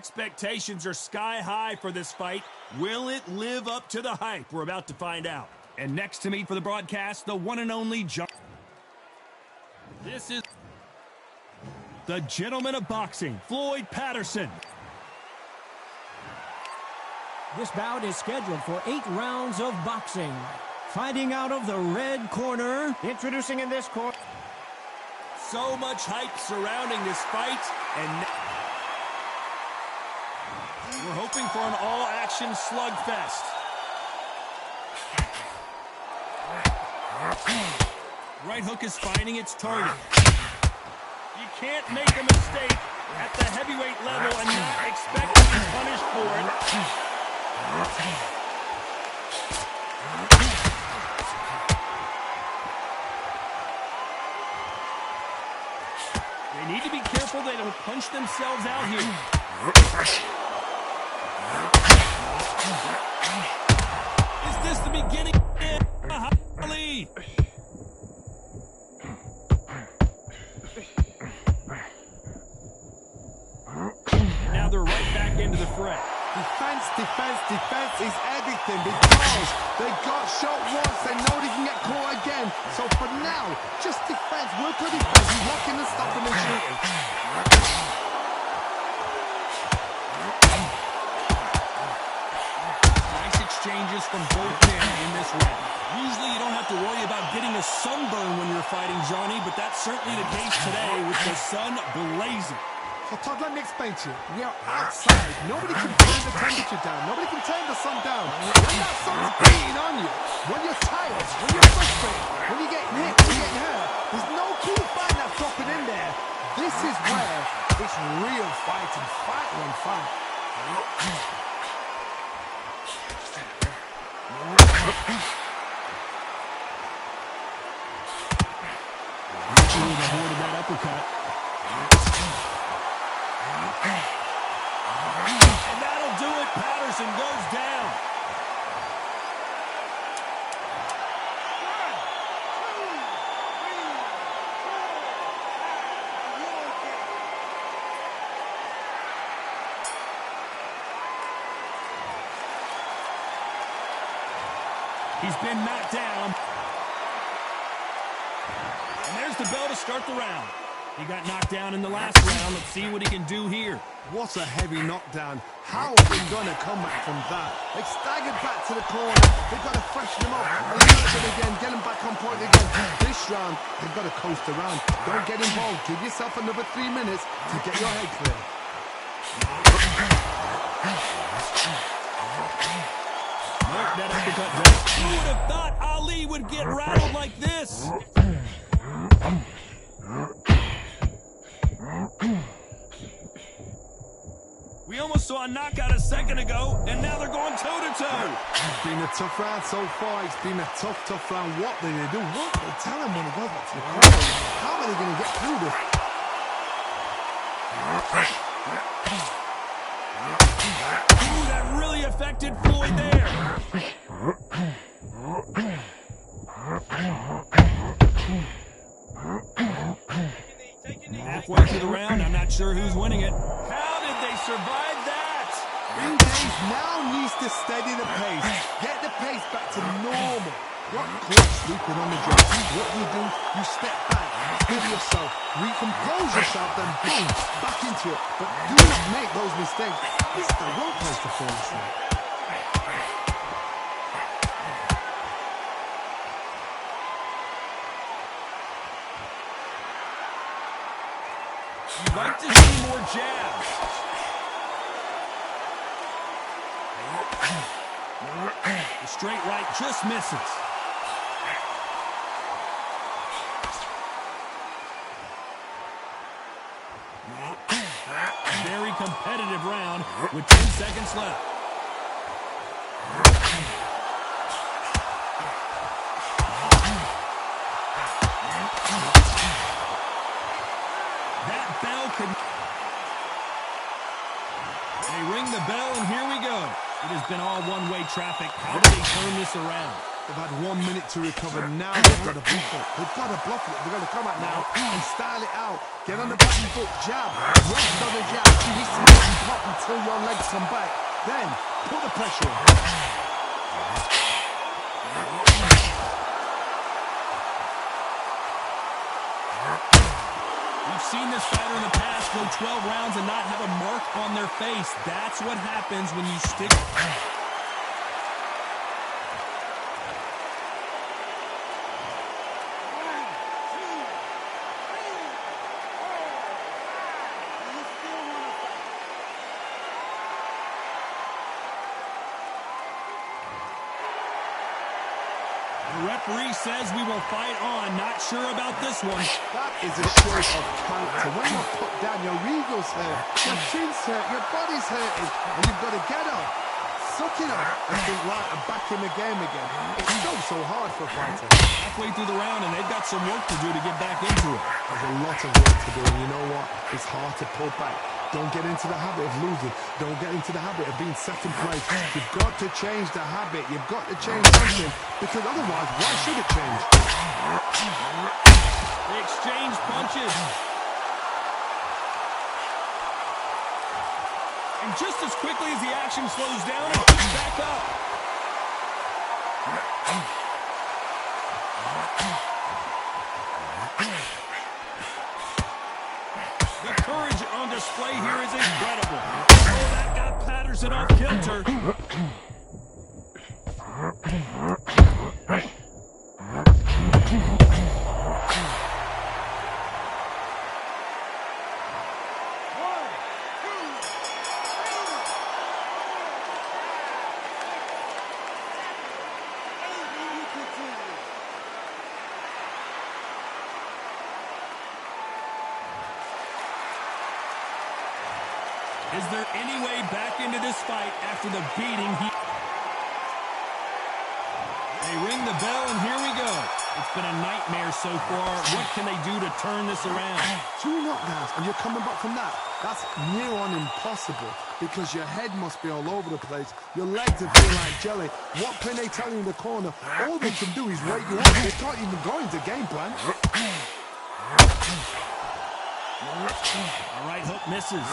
Expectations are sky high for this fight. Will it live up to the hype? We're about to find out. And next to me for the broadcast, the one and only John. This is the gentleman of boxing, Floyd Patterson. This bout is scheduled for 8 rounds of boxing. Fighting out of the red corner, introducing in this corner. So much hype surrounding this fight, and we're hoping for an all-action slugfest. Right hook is finding its target. You can't make a mistake at the heavyweight level and not expect to be punished for it. They need to be careful they don't punch themselves out here. Is this the beginning of a lead? Now they're right back into the fray. Defense, defense, defense is everything because they got shot once, they know they can get caught again. So for now, just defense, work on defense, blocking and stopping and shooting. Nice exchanges from both men in this round. Usually you don't have to worry about getting a sunburn when you're fighting, Johnny, but that's certainly the case today with the sun blazing. So Todd, let me explain to you. We are outside. Nobody can turn the temperature down. Nobody can turn the sun down. When that sun's beating on you, when you're tired, when you're frustrated, when you get hit, when you're getting hurt, there's no cool fight that's dropping in there. This is where it's real fighting. Fight on fight. Richard avoided that uppercut. And that'll do it. Patterson goes down. He's been knocked down. And there's the bell to start the round. He got knocked down in the last round. Let's see what he can do here. What a heavy knockdown. How are they going to come back from that? They staggered back to the corner. They've got to freshen them up. Alert them again. Get them back on point again. This round, they've got to coast around. Don't get involved. Give yourself another 3 minutes to get your head clear. Nope, that uppercut down. Who would have thought Ali would get rattled like this? We almost saw a knockout a second ago, and now they're going toe-to-toe. It's been a tough round so far. It's been a tough round. What do they do? What do they tell him when he goes back to the corner? How are they going to get through this? Ooh, that really affected Floyd there. Halfway through the round, I'm not sure who's winning it. How did they survive that? Indeed, now needs to steady the pace. Get the pace back to normal. What caught sleeping on the job? What do? You step back, steady yourself, recompose yourself, then boom, back into it. But do not make those mistakes. This is the wrong place to fall asleep. You'd like to see more jabs. The straight right just misses. Very competitive round with 10 seconds left. That bell could... They ring the bell, and here we go. It has been all one-way traffic. How do they turn this around? They've had 1 minute to recover. Now they've got to bluff it. They've got to bluff it. They've got to come out now and style it out. Get on the button foot, jab. Rest on the jab. You smash and pop until your legs come back. Then put the pressure on. We've seen this fighter in the past go 12 rounds and not have a mark on their face. That's what happens when you stick. The referee says we will fight on. Not sure about this one. That is a show of character. When you're put down, your ego's hurt, your chin's hurt, your body's hurting, and you've got to get up, suck it up, and think, right, I'm back in the game again. It's so hard for a fighter. Halfway through the round, and they've got some work to do to get back into it. There's a lot of work to do, and you know what? It's hard to pull back. Don't get into the habit of losing. Don't get into the habit of being second place. You've got to change the habit. You've got to change something, because otherwise, why should it change? They exchange punches. And just as quickly as the action slows down, it picks back up. The courage on display here is incredible. Oh, that got Patterson off kilter. Is there any way back into this fight after the beating They ring the bell, and here we go. It's been a nightmare so far. What can they do to turn this around? 2 knockdowns, and you're coming back from that. That's near on impossible, because your head must be all over the place. Your legs are feeling like jelly. What can they tell you in the corner? All they can do is wake you up. They can't even go into game plan. All right, hook misses.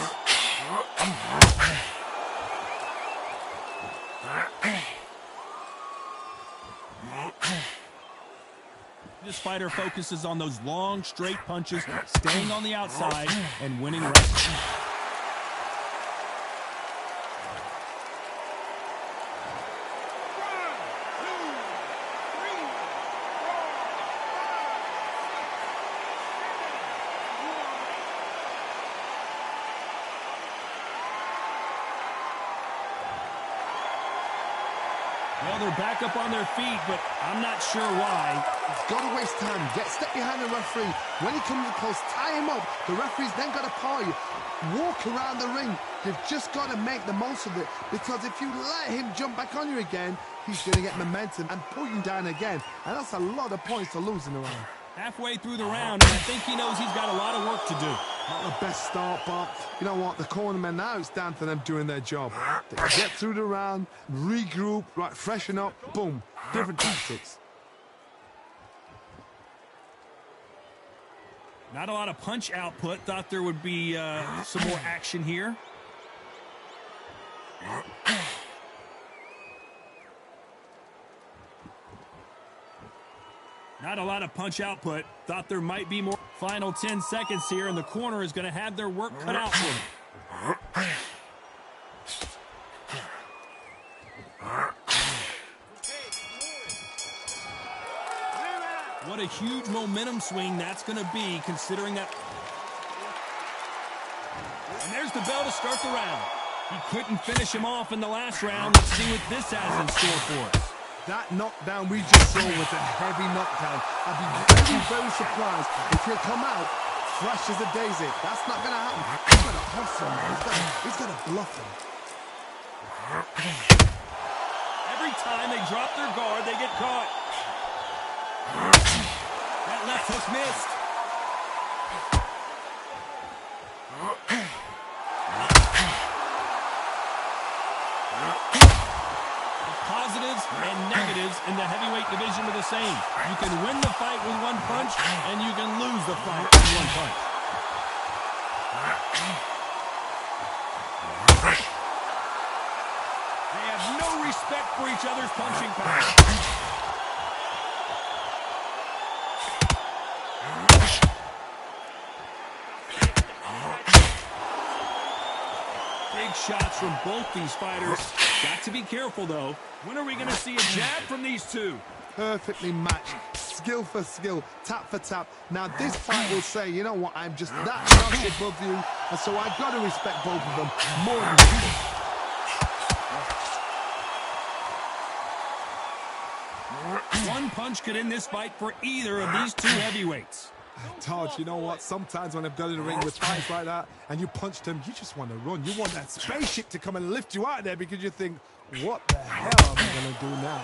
This fighter focuses on those long, straight punches, staying on the outside, and winning wrestling. Well, they're back up on their feet, but I'm not sure why. He's got to waste time. Step behind the referee. When he comes close, tie him up. The referee's then got to paw you. Walk around the ring. You've just got to make the most of it, because if you let him jump back on you again, he's going to get momentum and pull you down again. And that's a lot of points to lose in the round. Halfway through the round, and I think he knows he's got a lot of work to do. Not the best start, but you know what? The cornermen now, it's down to them doing their job. They get through the round, regroup, right, freshen up, boom. Different tactics. Not a lot of punch output. Thought there would be some more action here. Not a lot of punch output. Thought there might be more. Final 10 seconds here, and the corner is going to have their work cut out for them. What a huge momentum swing that's going to be, considering that. And there's the bell to start the round. He couldn't finish him off in the last round. Let's see what this has in store for us. That knockdown we just saw was a heavy knockdown. I'd be very, very surprised if he'll come out fresh as a daisy. That's not going to happen. He's got to hustle him. He's got to bluff him. Every time they drop their guard, they get caught. That left hook missed. Positives and negatives in the heavyweight division. the same. You can win the fight with one punch, and you can lose the fight with one punch. They have no respect for each other's punching power. Big shots from both these fighters. Got to be careful, though. When are we going to see a jab from these two? Perfectly matched. Skill for skill, tap for tap. Now this fight will say, you know what, I'm just that notch above you, and so I've got to respect both of them more than you. One punch could end this fight for either of these two heavyweights. Todd, you know what? Sometimes when I've done in the ring with fights like that and you punched him, you just want to run. You want that spaceship to come and lift you out of there because you think, what the hell am I going to do now?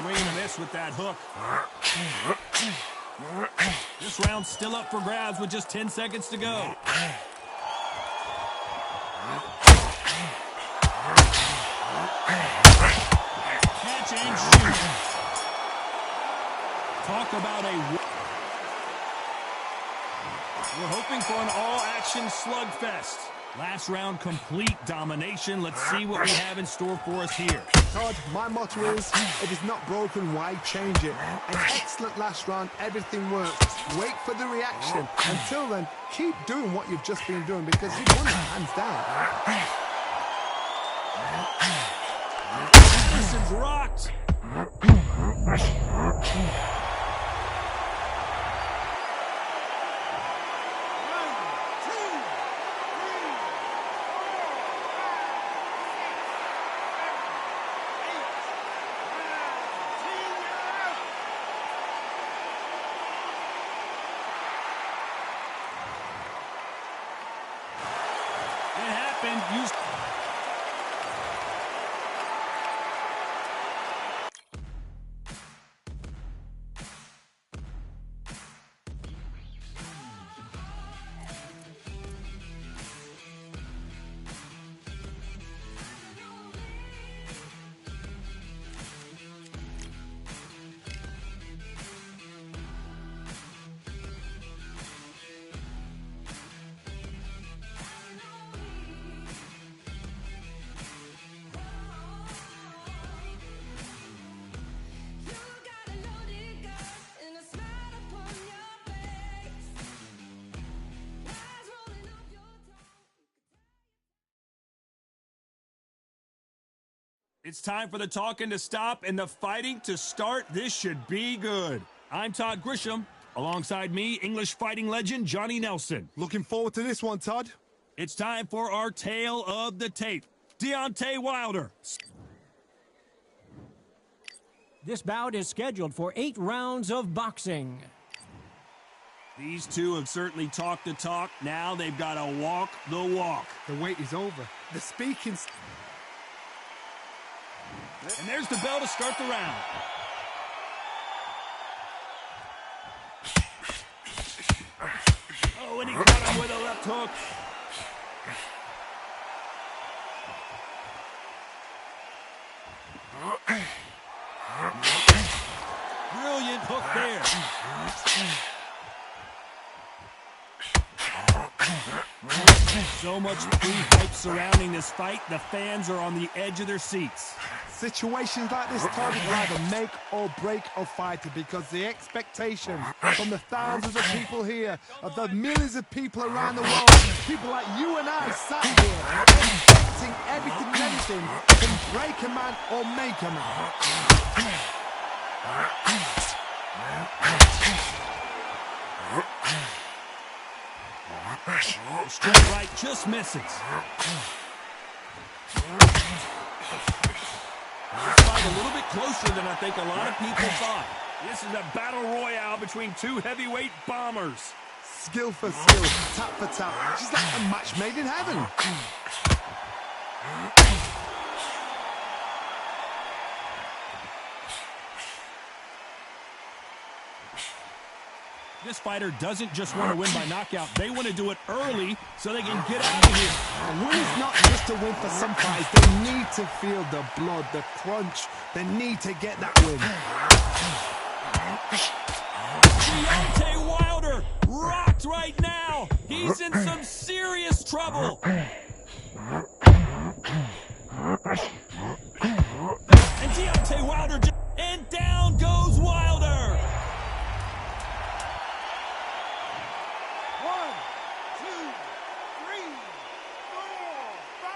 Swing and miss with that hook. This round's still up for grabs with just 10 seconds to go. Catch and shoot. Talk about we're hoping for an all-action slugfest. Last round, complete domination. Let's see what we have in store for us here. Todd, my motto is, if it's not broken, why change it? An excellent last round, everything works. Wait for the reaction. Until then, keep doing what you've just been doing because you've won it hands down. Anderson's rocked. It happened. It's time for the talking to stop and the fighting to start. This should be good. I'm Todd Grisham. Alongside me, English fighting legend Johnny Nelson. Looking forward to this one, Todd. It's time for our tale of the tape. Deontay Wilder. This bout is scheduled for 8 rounds of boxing. These two have certainly talked the talk. Now they've got to walk the walk. The wait is over. The speaking... And there's the bell to start the round. Oh, and he caught him with a left hook. Brilliant hook there. So much pre-hype surrounding this fight, the fans are on the edge of their seats. Situations like this, Todd, either make or break a fighter because the expectation from the thousands of people here, of the millions of people around the world, people like you and I sat here, expecting everything and anything can break a man or make a man. Straight right just misses. This fight a little bit closer than I think a lot of people thought. This is a battle royale between two heavyweight bombers. Skill for skill, tap for tap, just like a match made in heaven. This fighter doesn't just want to win by knockout. They want to do it early so they can get out of here. A win is not just a win for some fighters. They need to feel the blood, the crunch. They need to get that win. Deontay Wilder rocked right now. He's in some serious trouble. And Deontay Wilder and down goes Wilder. 1, 2, 3, 4, 5.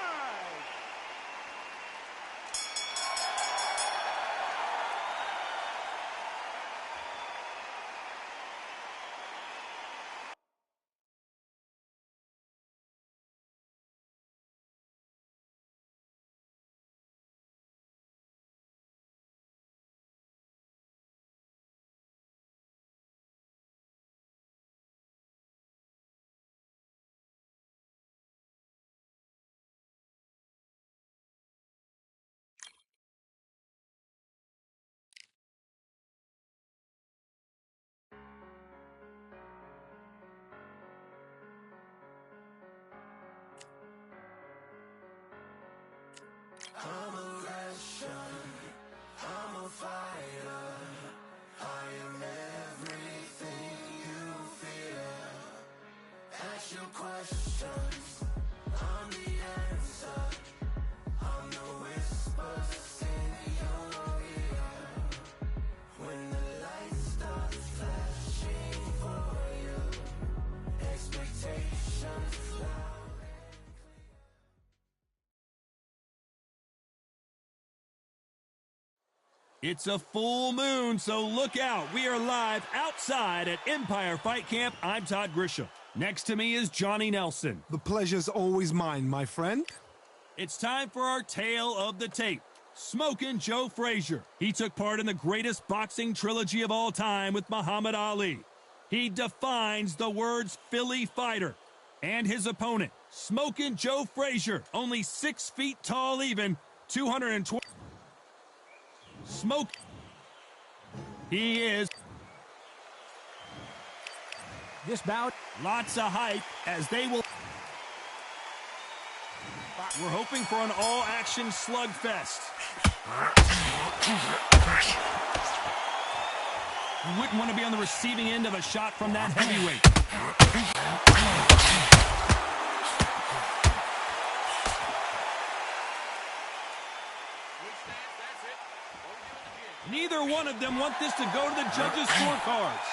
I'm aggression, I'm a fighter, I am everything you fear. Ask your questions, I'm the answer, I'm the whispers in your ear. When the light starts flashing for you, expectations loud. It's a full moon, so look out. We are live outside at Empire Fight Camp. I'm Todd Grisham. Next to me is Johnny Nelson. The pleasure's always mine, my friend. It's time for our tale of the tape. Smokin' Joe Frazier. He took part in the greatest boxing trilogy of all time with Muhammad Ali. He defines the words Philly fighter. And his opponent, Smokin' Joe Frazier, only 6 feet tall even, 220. Smoke. He is. This bout, Lots of hype as they will. We're hoping for an all-action slugfest. You wouldn't want to be on the receiving end of a shot from that heavyweight. Neither one of them want this to go to the judges' scorecards.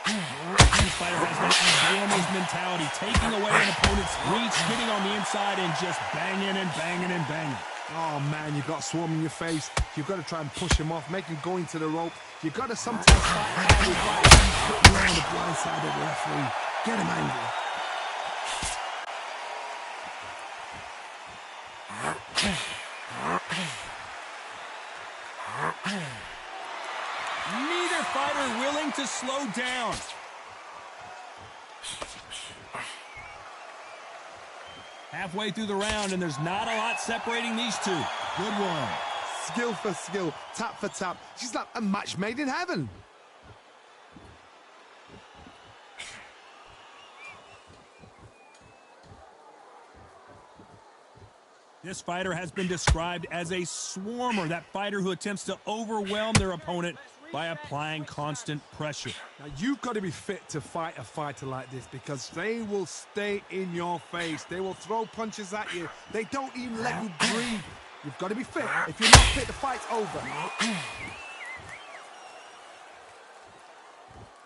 This fighter has that Swarmer's mentality, taking away an opponent's reach, getting on the inside, and just banging and banging and banging. Oh, man, you've got Swarm in your face. You've got to try and push him off, make him go into the rope. You've got to sometimes fight hard with right. Put him on the blind side of the referee. Get him angry. Neither fighter willing to slow down. Halfway through the round, and there's not a lot separating these two. Good one. Skill for skill, tap for tap. She's like a match made in heaven. This fighter has been described as a swarmer, that fighter who attempts to overwhelm their opponent by applying constant pressure. Now, you've got to be fit to fight a fighter like this because they will stay in your face. They will throw punches at you. They don't even let you breathe. You've got to be fit. If you're not fit, the fight's over.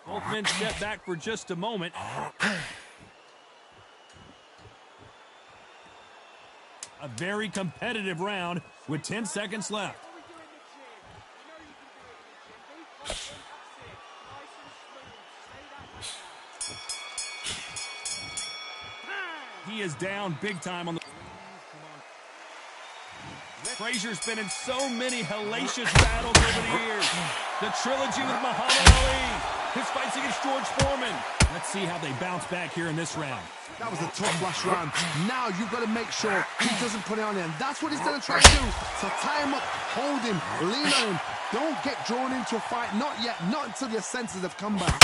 Both men step back for just a moment. A very competitive round with 10 seconds left. He is down big time on the... Frazier's been in so many hellacious battles over the years. The trilogy with Muhammad Ali. His fights against George Foreman. Let's see how they bounce back here in this round. That was a tough last round. Now you've got to make sure he doesn't put it on him. That's what he's going to try to do. So tie him up, hold him, lean on him, Don't get drawn into a fight. Not yet. Not until your senses have come back.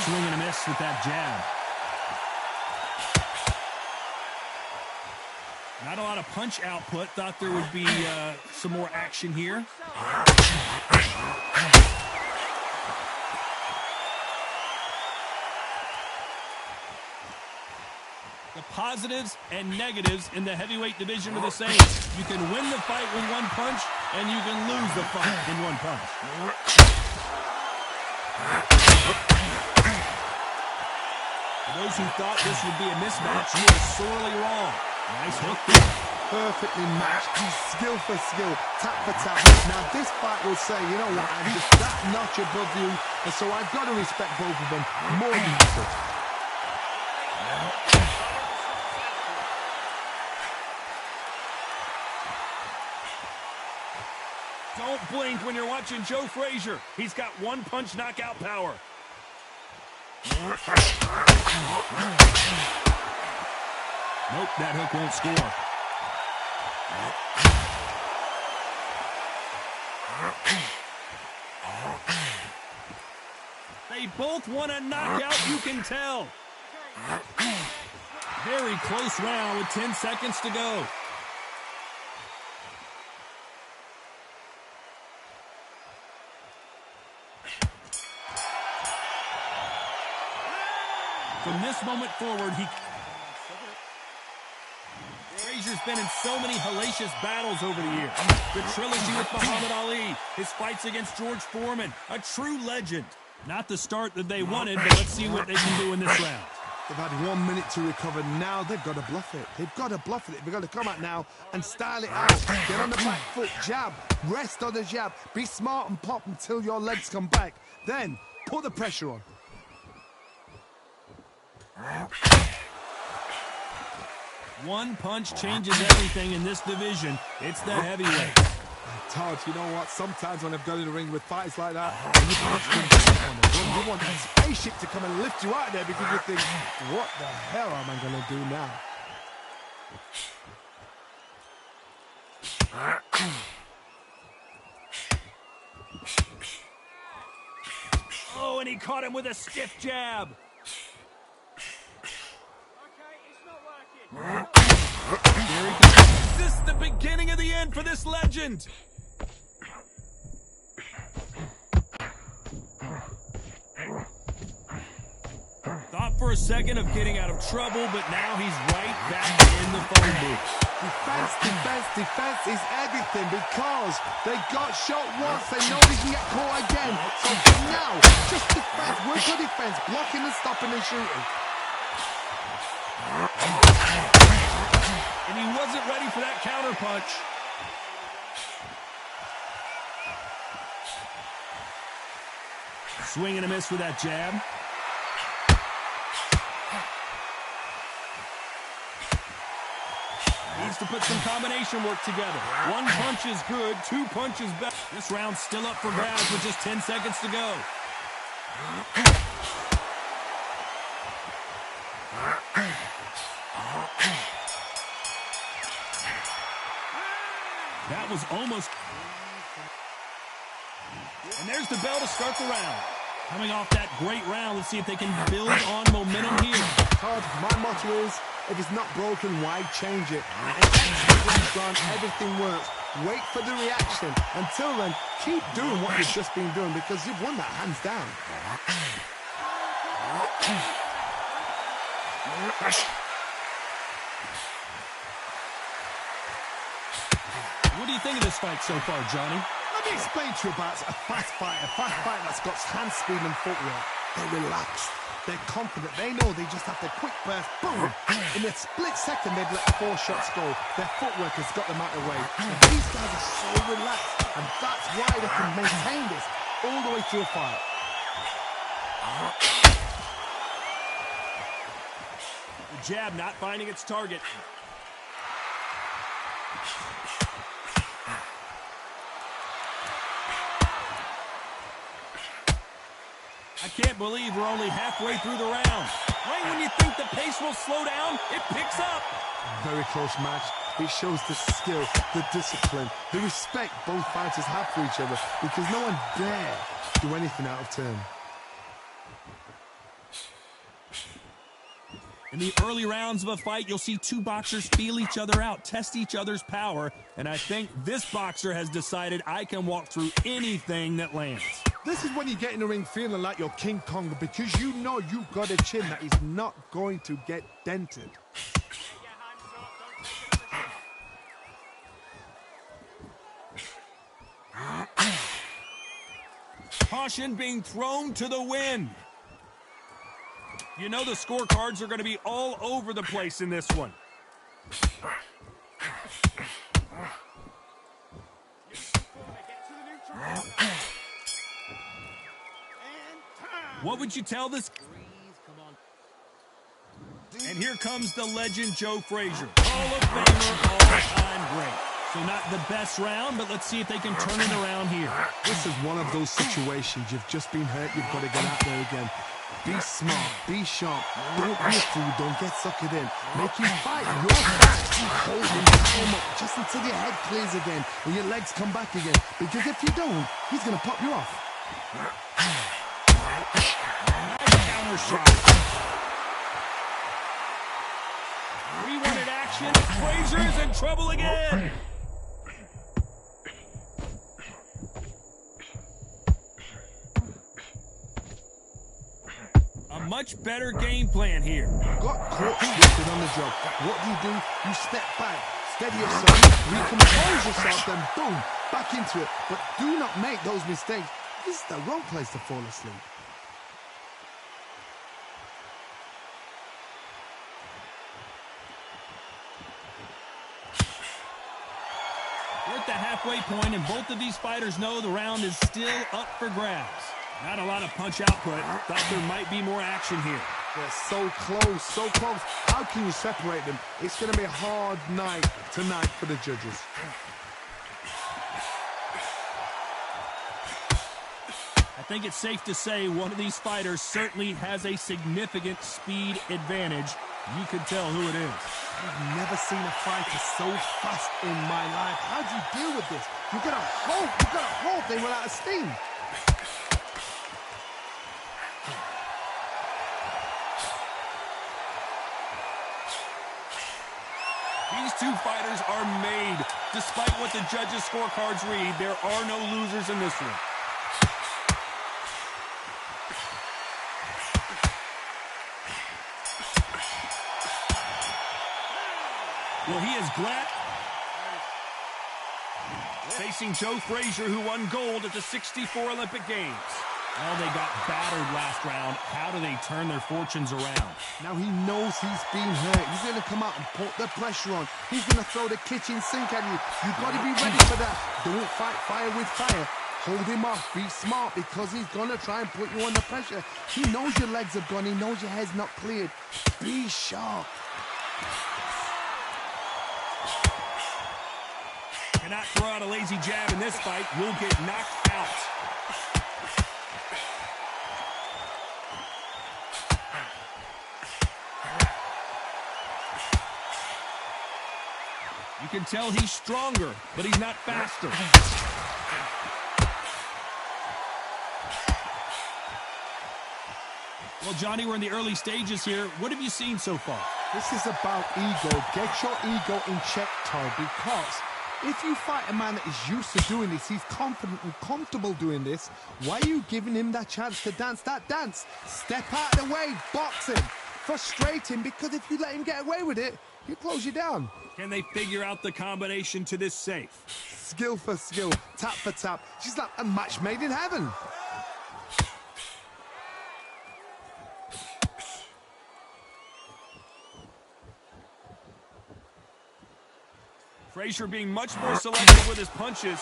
Swing and a miss with that jab. Not a lot of punch output. Thought there would be some more action here. The positives and negatives in the heavyweight division are the same. You can win the fight with one punch, and you can lose the fight in one punch. For those who thought this would be a mismatch, you are sorely wrong. Nice hook there. Perfectly matched, skill for skill, tap for tap. Now this fight will say, you know what, I'm just that notch above you, and so I've got to respect both of them more than you should. Don't blink when you're watching Joe Frazier. He's got one-punch knockout power. Nope, that hook won't score. They both want a knockout, you can tell. Very close round with 10 seconds to go. From this moment forward, Frazier's been in so many hellacious battles over the years. The trilogy with Muhammad Ali, his fights against George Foreman, a true legend. Not the start that they wanted, but let's see what they can do in this round. They've had 1 minute to recover. Now they've got to bluff it. They've got to bluff it. They've got to come out now and style it out. Get on the back foot, jab, rest on the jab. Be smart and pop until your legs come back. Then put the pressure on. One punch changes everything in this division. It's the heavyweight. Todd, you know what? Sometimes when I've got in the ring with fights like that, you punch them back on the run. You want that spaceship to come and lift you out there because you think, what the hell am I going to do now? Oh, and he caught him with a stiff jab. Is this the beginning of the end for this legend? Thought for a second of getting out of trouble, but now he's right back in the phone booth. Defense, defense, defense is everything because they got shot once. They know they can get caught again. So now, just defense, work on defense, blocking and stopping and shooting. And he wasn't ready for that counter punch. Swing and a miss with that jab. Needs to put some combination work together. One punch is good, two punches better. This round's still up for grabs with just 10 seconds to go. That was almost... And there's the bell to start the round. Coming off that great round, let's see if they can build on momentum here. Todd, my motto is, if it's not broken, why change it? And gone, everything works. Wait for the reaction. Until then, keep doing what you've just been doing because you've won that hands down. What do you think of this fight so far, Johnny? Let me explain to you about a fast fight that's got hand speed and footwork. They're relaxed. They're confident. They know they just have to quick burst, boom. In a split second, they've let 4 shots go. Their footwork has got them out of the way. And these guys are so relaxed, and that's why they can maintain this all the way through a fight. The jab not finding its target. I Can't believe we're only halfway through the round. Right when you think the pace will slow down, it picks up. Very close match. It shows the skill, the discipline, the respect both fighters have for each other, because no one dare do anything out of turn. In the early rounds of a fight, you'll see two boxers feel each other out, test each other's power, and I think this boxer has decided I can walk through anything that lands. This is when you get in the ring feeling like you're King Kong, because you know you've got a chin that is not going to get dented. Caution being thrown to the wind. You know the scorecards are going to be all over the place in this one. What would you tell this? And here comes the legend Joe Frazier. Hall of Famer, all-time great. So not the best round, but let's see if they can turn it around here. This is one of those situations. You've just been hurt. You've got to get out there again. Be smart. Be sharp. Don't be a fool. Don't get suckered in. Make him fight your back. Hold him, tie him up just until your head clears again and your legs come back again. Because if you don't, he's going to pop you off. Nice counter shot. We wanted action. Frazier is in trouble again. A much better game plan here. Got caught slipping on the job. What do? You step back, steady yourself, recompose yourself, then boom, back into it. But do not make those mistakes. This is the wrong place to fall asleep. We're at the halfway point, and both of these fighters know the round is still up for grabs. Not a lot of punch output. Thought there might be more action here. They're so close, so close. How can you separate them? It's going to be a hard night tonight for the judges. I think it's safe to say one of these fighters certainly has a significant speed advantage. You can tell who it is. I've never seen a fighter so fast in my life. How do you deal with this? You've got to hope they run out of steam. These two fighters are made. Despite what the judges' scorecards read, there are no losers in this one. Well, he is glad. Facing Joe Frazier, who won gold at the '64 Olympic Games. Well, they got battered last round. How do they turn their fortunes around? Now he knows he's been hurt. He's going to come out and put the pressure on. He's going to throw the kitchen sink at you. You've got to be ready for that. Don't fight fire with fire. Hold him off. Be smart, because he's going to try and put you under pressure. He knows your legs have gone. He knows your head's not cleared. Be sharp. Cannot throw out a lazy jab in this fight. Will get knocked out. You can tell he's stronger, but he's not faster. Well, Johnny, we're in the early stages here. What have you seen so far? This is about ego. Get your ego in check, Todd, because if you fight a man that is used to doing this, he's confident and comfortable doing this, why are you giving him that chance to dance that dance? Step out of the way, box him, frustrate him, because if you let him get away with it, he'll close you down. Can they figure out the combination to this safe? Skill for skill, tap for tap. She's like a match made in heaven. Frazier being much more selective with his punches.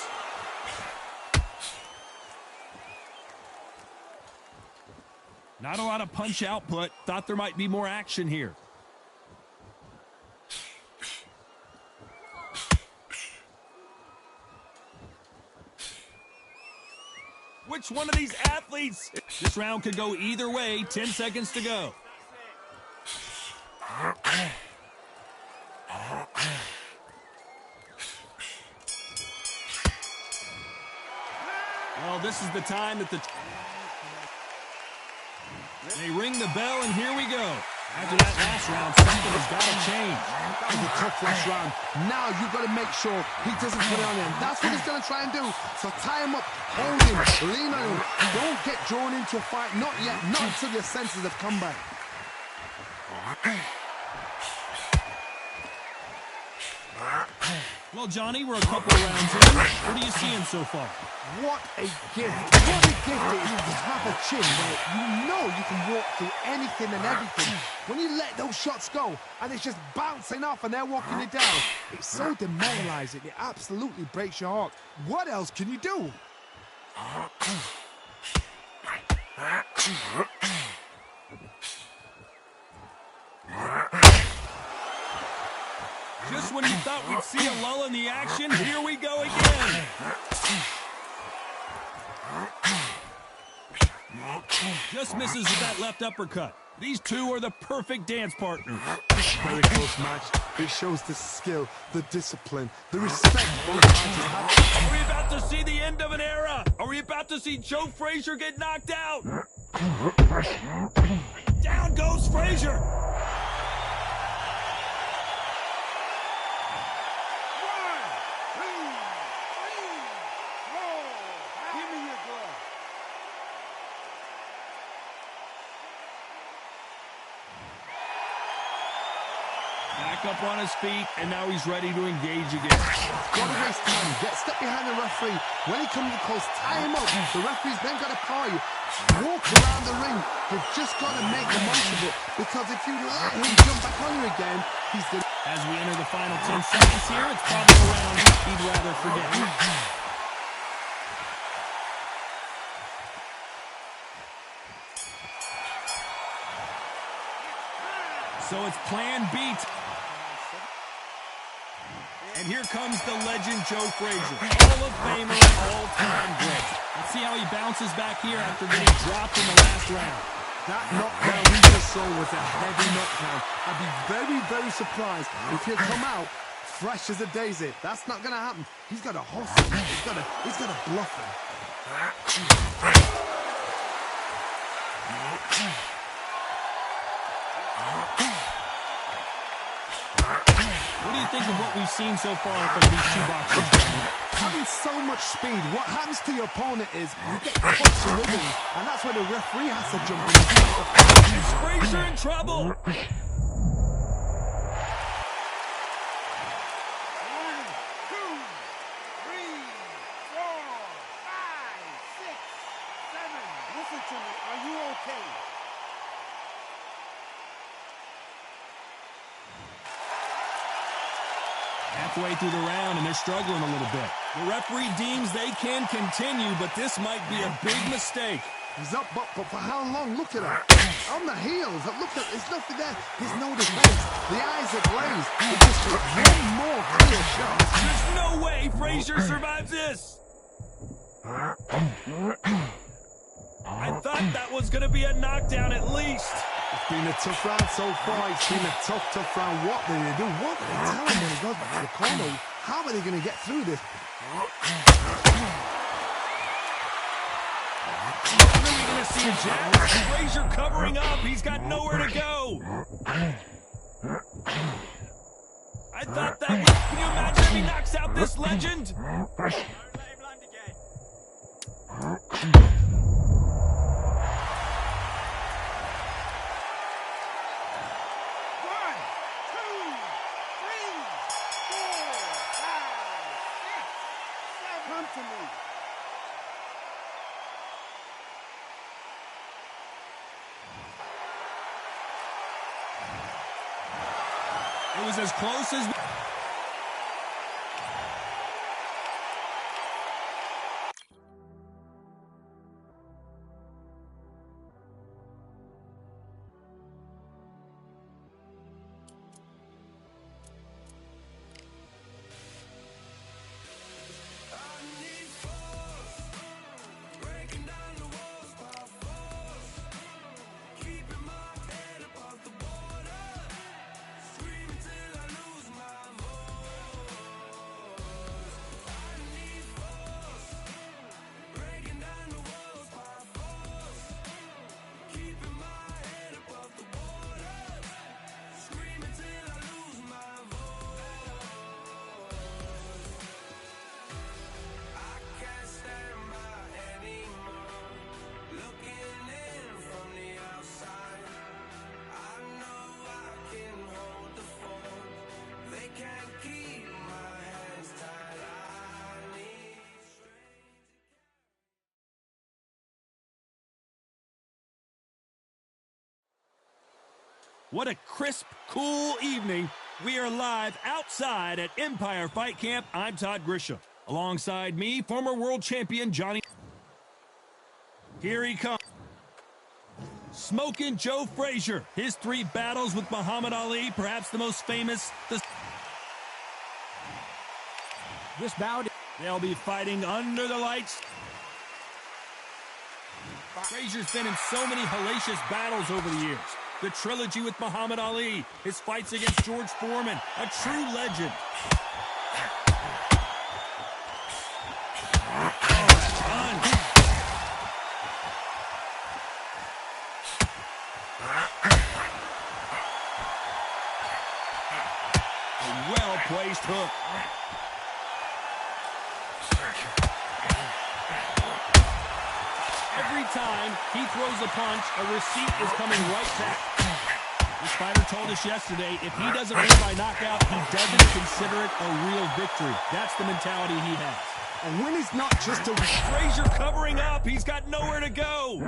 Not a lot of punch output. Thought there might be more action here. Which one of these athletes? This round could go either way. 10 seconds to go. Well, this is the time that they ring the bell, and here we go. After that last round, something has got to change. That was a tough last round. Now you've got to make sure he doesn't put it on him. That's what he's going to try and do. So tie him up, hold him, lean on him. Don't get drawn into a fight. Not yet. Not until your senses have come back. Well, Johnny, we're a couple rounds in. What are you seeing so far? What a gift. What a gift it is to have a chin where you know you can walk through anything and everything. When you let those shots go and it's just bouncing off and they're walking it down, it's so demoralizing. It absolutely breaks your heart. What else can you do? Just when you thought we'd see a lull in the action, here we go again. Just misses with that left uppercut. These two are the perfect dance partners. Very close match. It shows the skill, the discipline, the respect both fighters have. Are we about to see the end of an era? Are we about to see Joe Frazier get knocked out? Down goes Frazier. Back up on his feet, and now he's ready to engage again. Got to waste time. Get step behind the referee. When he comes close, tie him up. The referee's then got to power you. Walk around the ring. You've just got to make the most of it. Because if you let him jump back on you again, he's the... As we enter the final 10 seconds here, it's probably a round he'd rather forget. So it's plan B. And here comes the legend Joe Frazier, Hall of Famer, all-time great. Let's see how he bounces back here after getting dropped in the last round. That knockdown we just saw was a heavy knockdown. I'd be very, very surprised if he'll come out fresh as a daisy. That's not going to happen. He's got a hustle. He's got a bluff him. What do you think of what we've seen so far from these two boxers? Having so much speed, what happens to your opponent is you get caught swimming, and that's where the referee has to jump in. Is Frazier in trouble? 1, 2, 3, 4, 5, 6, 7. Listen to me. Are you okay? Halfway through the round, and they're struggling a little bit. The referee deems they can continue, but this might be a big mistake. He's up, but for how long? Look at him. On the heels. Look at, there's nothing there. There's no defense. The eyes are glazed. He just one more clear shot. There's no way Frazier survives this. I thought that was going to be a knockdown at least. It's been a tough round so far. It's been a tough round. What do they do? What do they tell him when he goes back to the corner? How are they going to get through this? When are we going to see a jab? Frazier covering up. He's got nowhere to go. I thought that was... Can you imagine if he knocks out this legend? Don't let him land again. To me. It was as close as... Breaking What a crisp, cool evening. We are live outside at Empire Fight Camp. I'm Todd Grisham. Alongside me, former world champion Johnny. Here he comes. Smoking Joe Frazier. His 3 battles with Muhammad Ali, perhaps the most famous. This bout, They'll be fighting under the lights. Frazier's been in so many hellacious battles over the years. The trilogy with Muhammad Ali, his fights against George Foreman, a true legend. A well-placed hook. Every time he throws a punch, a receipt is coming right back. This fighter told us yesterday, if he doesn't win by knockout, he doesn't consider it a real victory. That's the mentality he has. A win is not just a... Frazier covering up. He's got nowhere to go.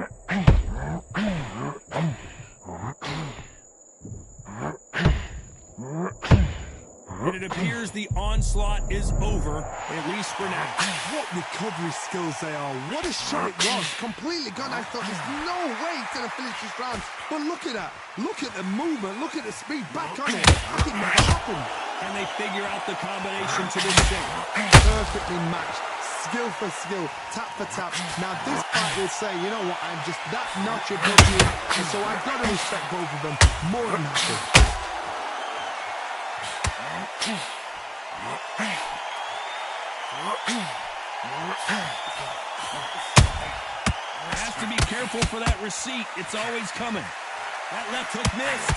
And it appears the onslaught is over, at least for now. What recovery skills they are. What a shot it was. Completely gone. I thought there's no way he's going to finish this round. But look at that. Look at the movement. Look at the speed. Back on it. Like it never happened. And they figure out the combination to this thing. Perfectly matched. Skill for skill. Tap for tap. Now this fight will say, you know what, I'm just that notch above you. And so I've got to respect both of them more than happy. Has to be careful for that receipt. It's always coming. That left hook missed.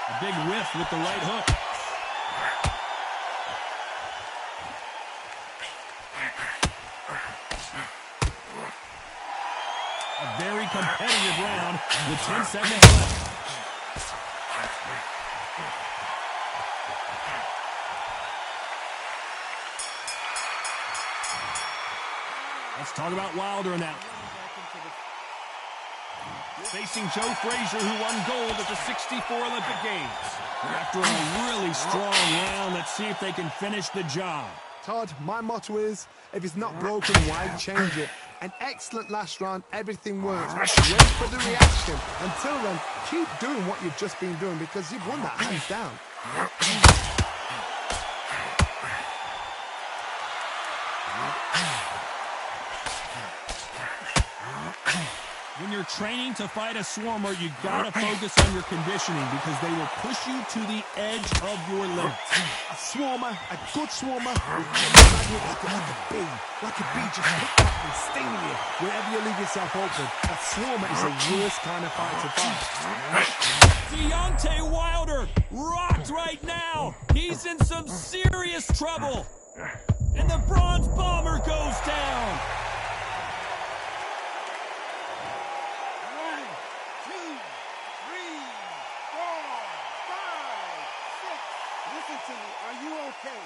A big whiff with the right hook. A very competitive round with 10 seconds left. Let's talk about Wilder in that. Facing Joe Frazier, who won gold at the '64 Olympic Games. After a really strong round, let's see if they can finish the job. Todd, my motto is, if it's not broken, why change it? An excellent last round, everything works. Wait for the reaction. Until then, keep doing what you've just been doing because you've won that hands down. When you're training to fight a swarmer, you gotta focus on your conditioning because they will push you to the edge of your limits. A swarmer, a good swarmer, will keep you like a bee. Like a bee, just pick up and sting you wherever you leave yourself open. A swarmer is the worst kind of fight to fight. Deontay Wilder rocked right now. He's in some serious trouble. And the Bronze Bomber goes down. 1, 2, 3, 4, 5, 6. Listen to me. Are you okay?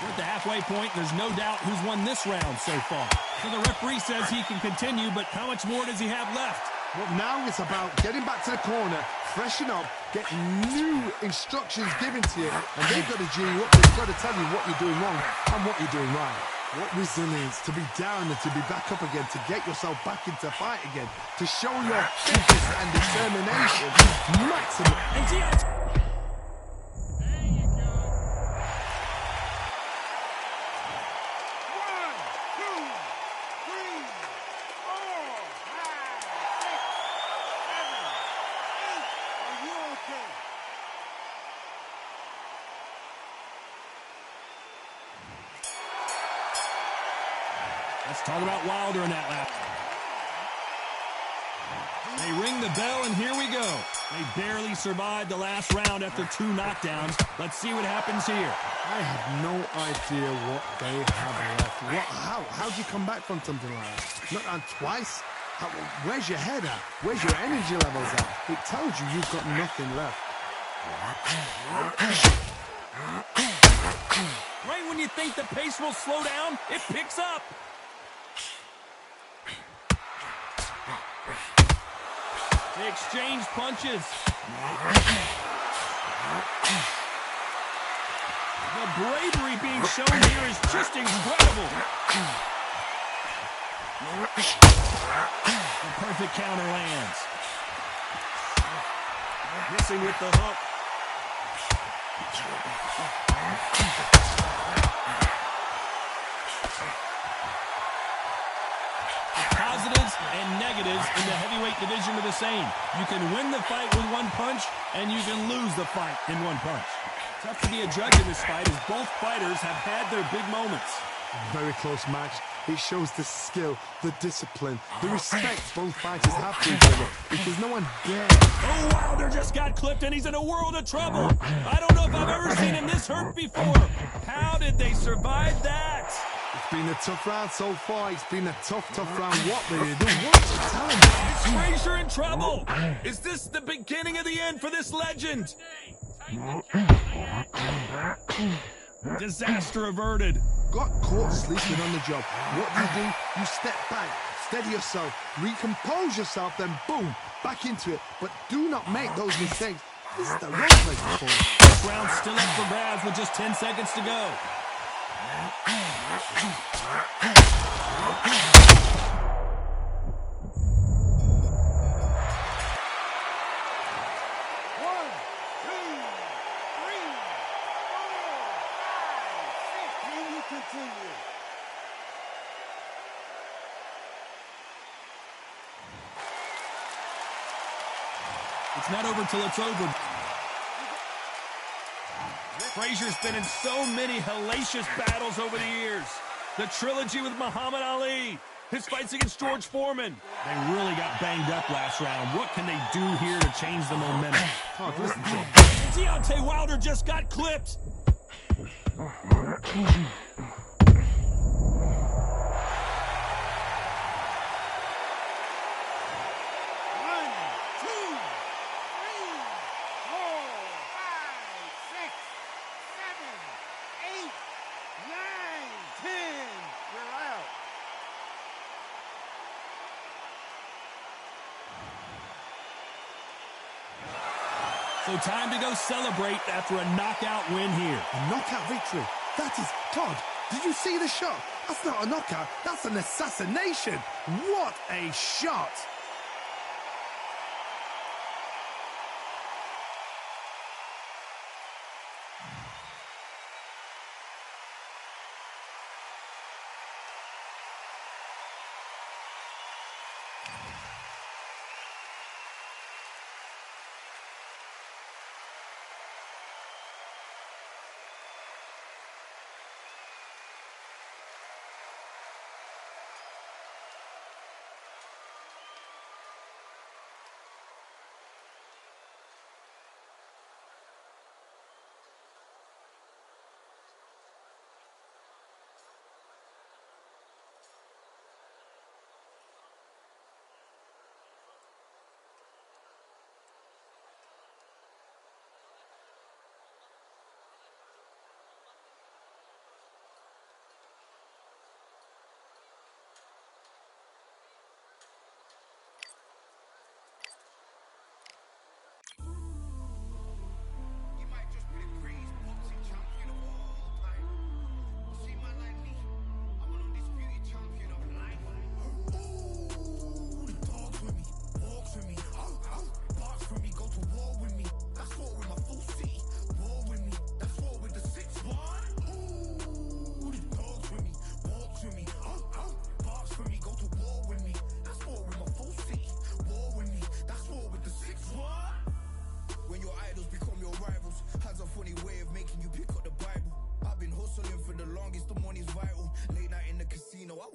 We're at the halfway point. There's no doubt who's won this round so far. So the referee says he can continue, but how much more does he have left? Well, now it's about getting back to the corner, freshen up, get new instructions given to you, and they've got to G you up. They've got to tell you what you're doing wrong and what you're doing right. What resilience to be down and to be back up again, to get yourself back into fight again, to show your fitness and determination maximum. And Deontay. Let's talk about Wilder in that lap. They ring the bell, and here we go. They barely survived the last round after 2 knockdowns. Let's see what happens here. I have no idea what they have left. How'd you come back from something like that? Not on twice? Where's your head at? Where's your energy levels at? It tells you you've got nothing left. Right when you think the pace will slow down, it picks up. They exchange punches. The bravery being shown here is just incredible. The perfect counter lands. Missing with the hook. Positives and negatives in the heavyweight division are the same. You can win the fight with one punch, and you can lose the fight in one punch. Tough to be a judge in this fight, as both fighters have had their big moments. Very close match. It shows the skill, the discipline, the respect both fighters have for each other, because no one dares. Oh, Wilder just got clipped, and he's in a world of trouble. I don't know if I've ever seen him this hurt before. How did they survive that? It's been a tough round so far. It's been a tough round. What they do? What you telling me? Is Frazier in trouble? Is this the beginning of the end for this legend? Disaster averted. Got caught sleeping on the job. What do? You step back, steady yourself, recompose yourself, then boom, back into it. But do not make those mistakes. This is the wrong place to fall. This round's still up for grabs with just 10 seconds to go. It's not over till it's over. Frazier's been in so many hellacious battles over the years. The trilogy with Muhammad Ali, his fights against George Foreman. They really got banged up last round. What can they do here to change the momentum? Oh, listen to him. Deontay Wilder just got clipped. So time to go celebrate after a knockout win here. A knockout victory. That is, Todd, did you see the shot? That's not a knockout. That's an assassination. What a shot.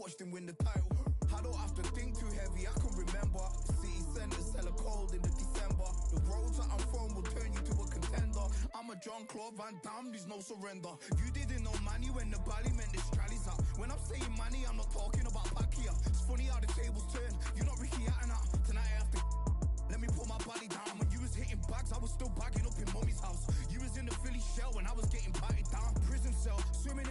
watched him win the title. I don't have to think too heavy, I can remember. City centers hella cold in the December. The roads that I'm from will turn you to a contender. I'm a Jean-Claude Van Damme, there's no surrender. You didn't know money when the bally meant this trallies up. When I'm saying money, I'm not talking about Pacquiao. It's funny how the tables turn. You're not Ricky Hatton. Tonight I have to let me put my body down. When you was hitting bags, I was still bagging up in mommy's house. You was in the Philly shell when I was getting patted down. Prison cell, swimming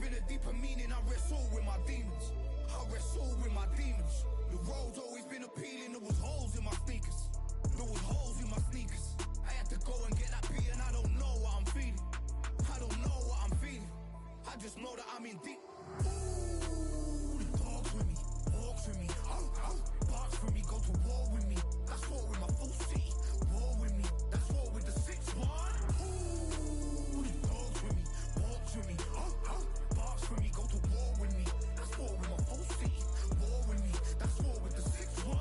in a deeper meaning, I wrestle with my demons. I wrestle with my demons. The road's always been appealing, there was holes in my sneakers. There was holes in my sneakers. I had to go and get that pee and I don't know what I'm feeling. I don't know what I'm feeling. I just know that I'm in deep. Ooh, the dogs with me, walks with me, barks for me, go to war with me. That's war with my full city. War with me, that's war with the 6-1. Ooh, the dogs with me, walks with me, barks for me, go to war with me. That's war with my full city. War with me, that's war with the 6-1.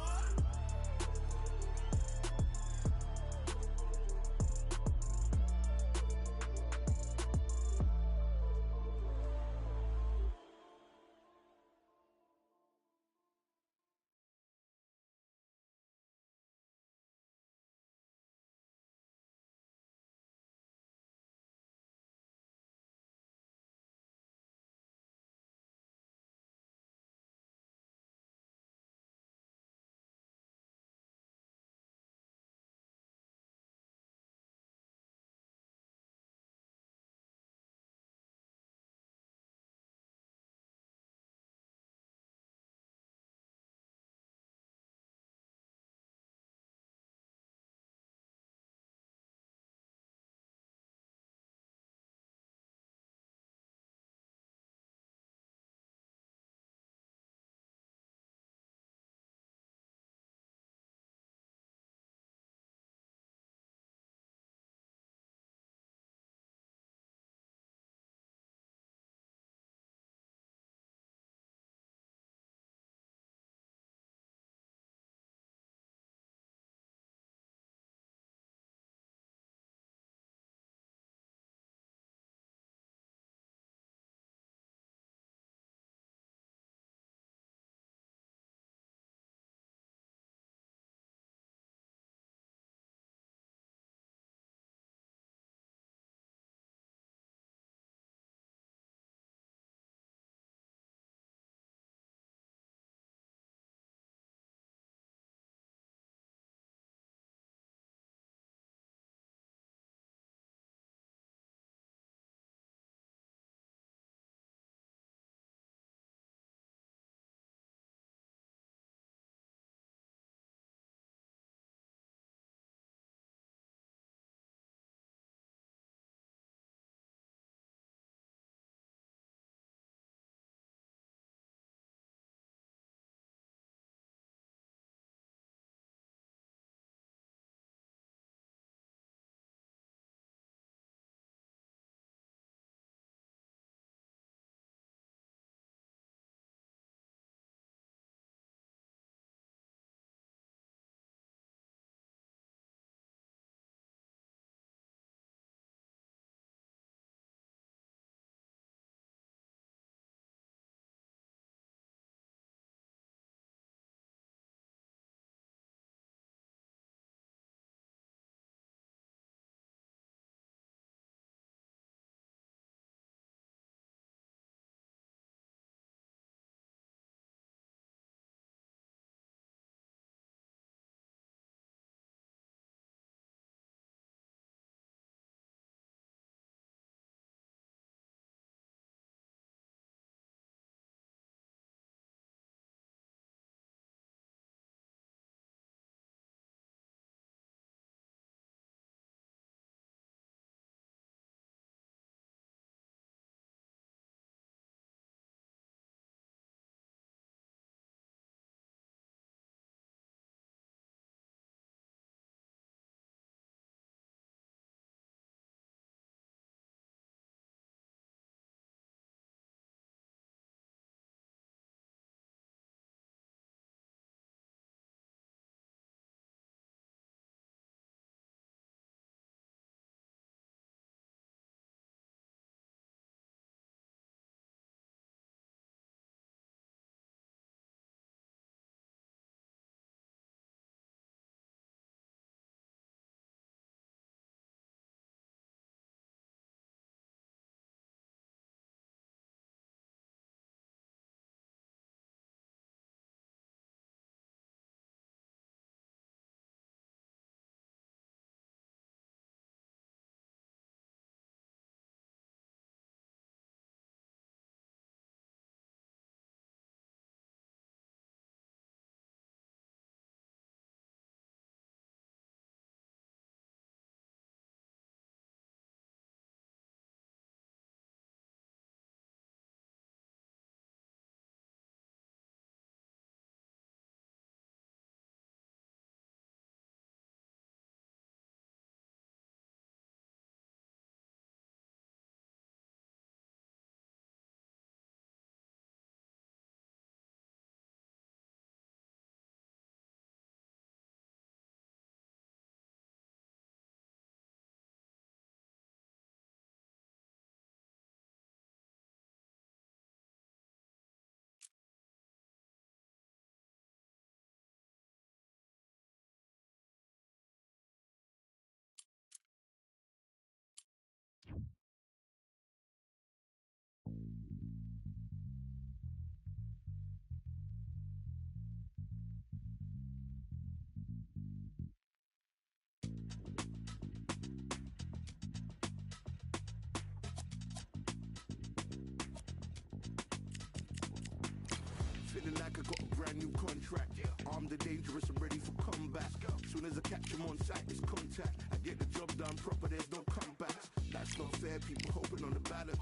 feeling like I got a brand new contract. Armed and dangerous and ready for combat. Soon as I catch him on sight, it's contact. I get the job done proper, there's no comebacks. That's not fair, people hoping on the balance.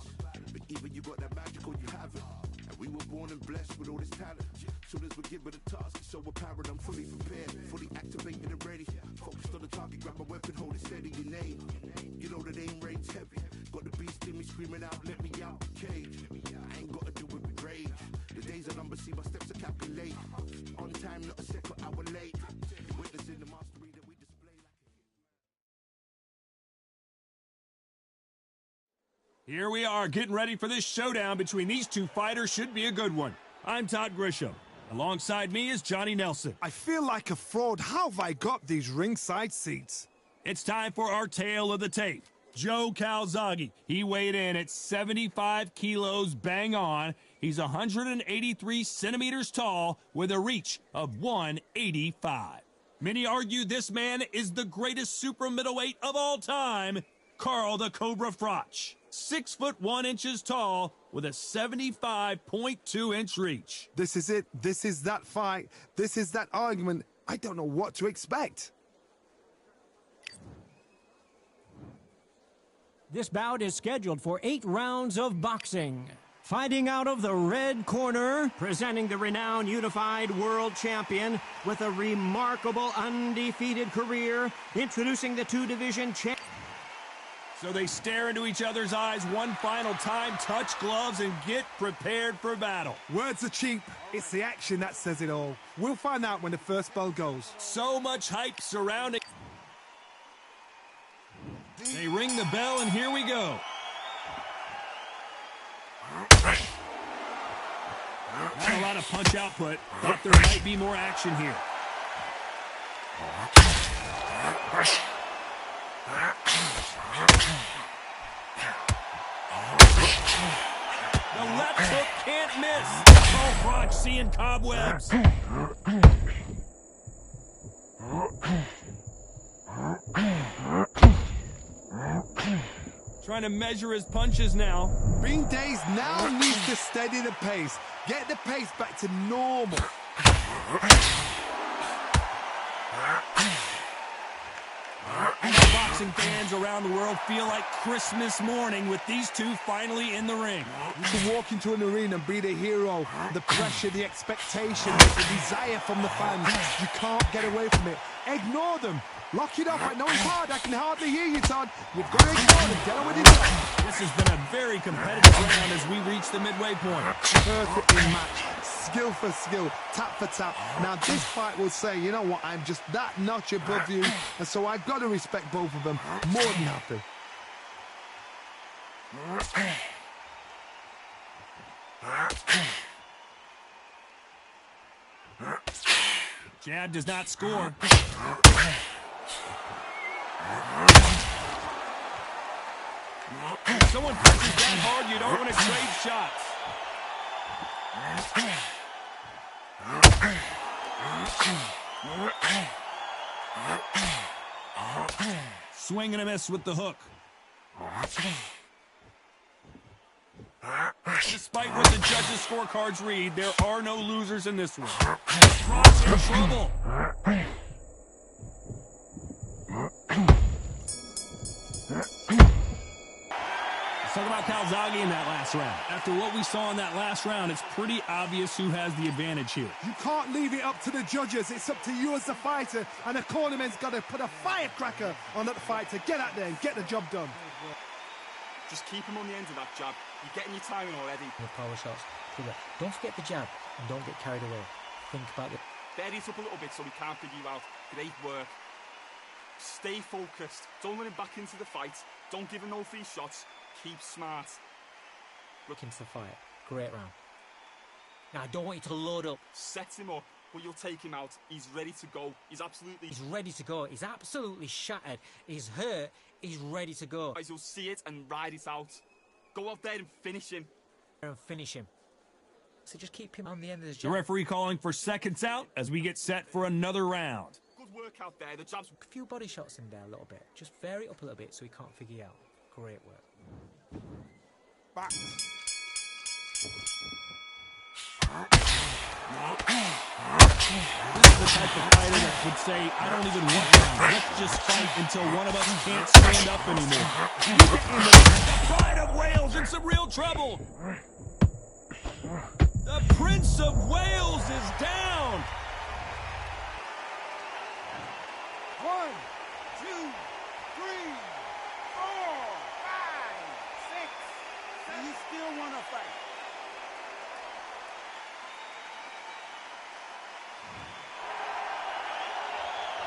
But even you got that magical, you have it. And we were born and blessed with all this talent. Soon as we give it a task, it's so apparent I'm fully prepared, fully activated and ready. Focused on the target, grab my weapon, hold it steady, your name. You know that aim rain's heavy. Got the beast in me screaming out, let me out the cage. I ain't gotta do it with rage. The days are numbered, see my steps are calculate. On time, not a second hour late. Witnessing the mastery that we display like a... Here we are, getting ready for this showdown between these two fighters. Should be a good one. I'm Todd Grisham. Alongside me is Johnny Nelson. I feel like a fraud. How have I got these ringside seats? It's time for our tale of the tape. Joe Calzaghe. He weighed in at 75 kilos bang on. He's 183 centimeters tall with a reach of 185. Many argue this man is the greatest super middleweight of all time, Carl the Cobra Froch. 6 foot 1 inches tall with a 75.2-inch reach. This is it. This is that fight. This is that argument. I don't know what to expect. This bout is scheduled for 8 rounds of boxing. Fighting out of the red corner, presenting the renowned unified world champion with a remarkable undefeated career, introducing the 2-division champ. So they stare into each other's eyes one final time, touch gloves, and get prepared for battle. Words are cheap. It's the action that says it all. We'll find out when the first bell goes. So much hype surrounding. They ring the bell, and here we go. Not a lot of punch output. Thought there might be more action here. The left hook can't miss. Oh, Froch seeing cobwebs. Trying to measure his punches now. Ring Days now needs to steady the pace. Get the pace back to normal. Boxing fans around the world feel like Christmas morning with these two finally in the ring. You can walk into an arena and be the hero. The pressure, the expectation, the desire from the fans. You can't get away from it. Ignore them. Lock it up. I know it's hard. I can hardly hear you, Todd. You've got to ignore them. Get on with it. This has been a very competitive round as we reach the midway point. Perfectly matched. Skill for skill, tap for tap. Now this fight will say, you know what, I'm just that notch above you, and so I've got to respect both of them. More than happy. Jab does not score. If someone punches that hard, you don't want to trade shots. Swing and a miss with the hook. Despite what the judges' scorecards read, there are no losers in this one. Froch in trouble. Let's talk about Calzaghe in that last round. After what we saw in that last round, it's pretty obvious who has the advantage here. You can't leave it up to the judges. It's up to you as the fighter, and the cornerman's got to put a firecracker on that fight to get out there and get the job done. Just keep him on the end of that jab. You're getting your timing already. Your power shots. Don't forget the jab and don't get carried away. Think about it. Bury it up a little bit so we can't figure you out. Great work. Stay focused. Don't let him back into the fight. Don't give him no free shots. Keep smart. Look into the fight. Great round. Now, I don't want you to load up. Set him up, but you'll take him out. He's ready to go. He's ready to go. He's absolutely shattered. He's hurt. He's ready to go. Guys, you'll see it and ride it out. Go out there and finish him. So just keep him on the end of the The jab. referee calling for seconds out as we get set for another round. Good work out there. The jab's... A few body shots in there a little bit. Just vary it up a little bit so he can't figure you out. Great work. Back. the type of fighter that would say, I don't even want rounds. Let's just fight until one of us can't stand up anymore. The Pride of Wales in some real trouble. The Prince of Wales is down. 1, 2, 3, 4, 5, 6. Do you still want to fight?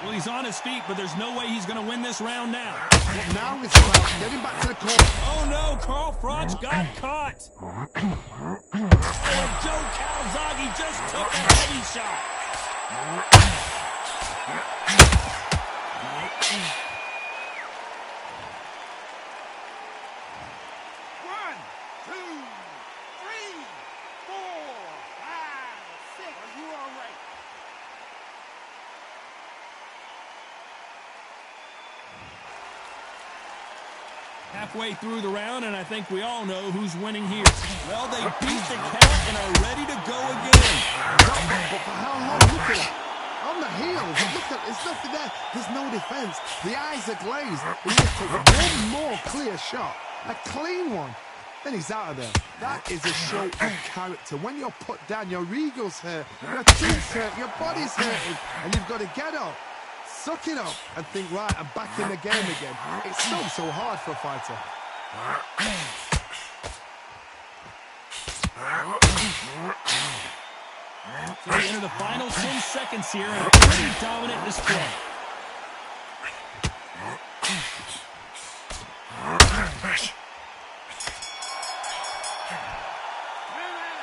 Well, he's on his feet, but there's no way he's going to win this round now. But now it's about getting back to the corner. Oh, no, Carl Froch got caught. Oh, and Joe Calzaghe just took a heavy shot. 1, 2, 3, 4, 5, 6. Are you all right? Halfway through the round, and I think we all know who's winning here. Well, they beat the count and are ready to go again. But for how long? Look at that. On the heels. Look at, there's nothing there. There's no defense. The eyes are glazed. He just takes one more clear shot. A clean one. Then he's out of there. That is a show of character. When you're put down, your ego's hurt, your team's hurt, your body's hurting, and you've got to get up. Suck it up and think, right, I'm back in the game again. It's so hard for a fighter. So we enter the final 10 seconds here in a pretty dominant display.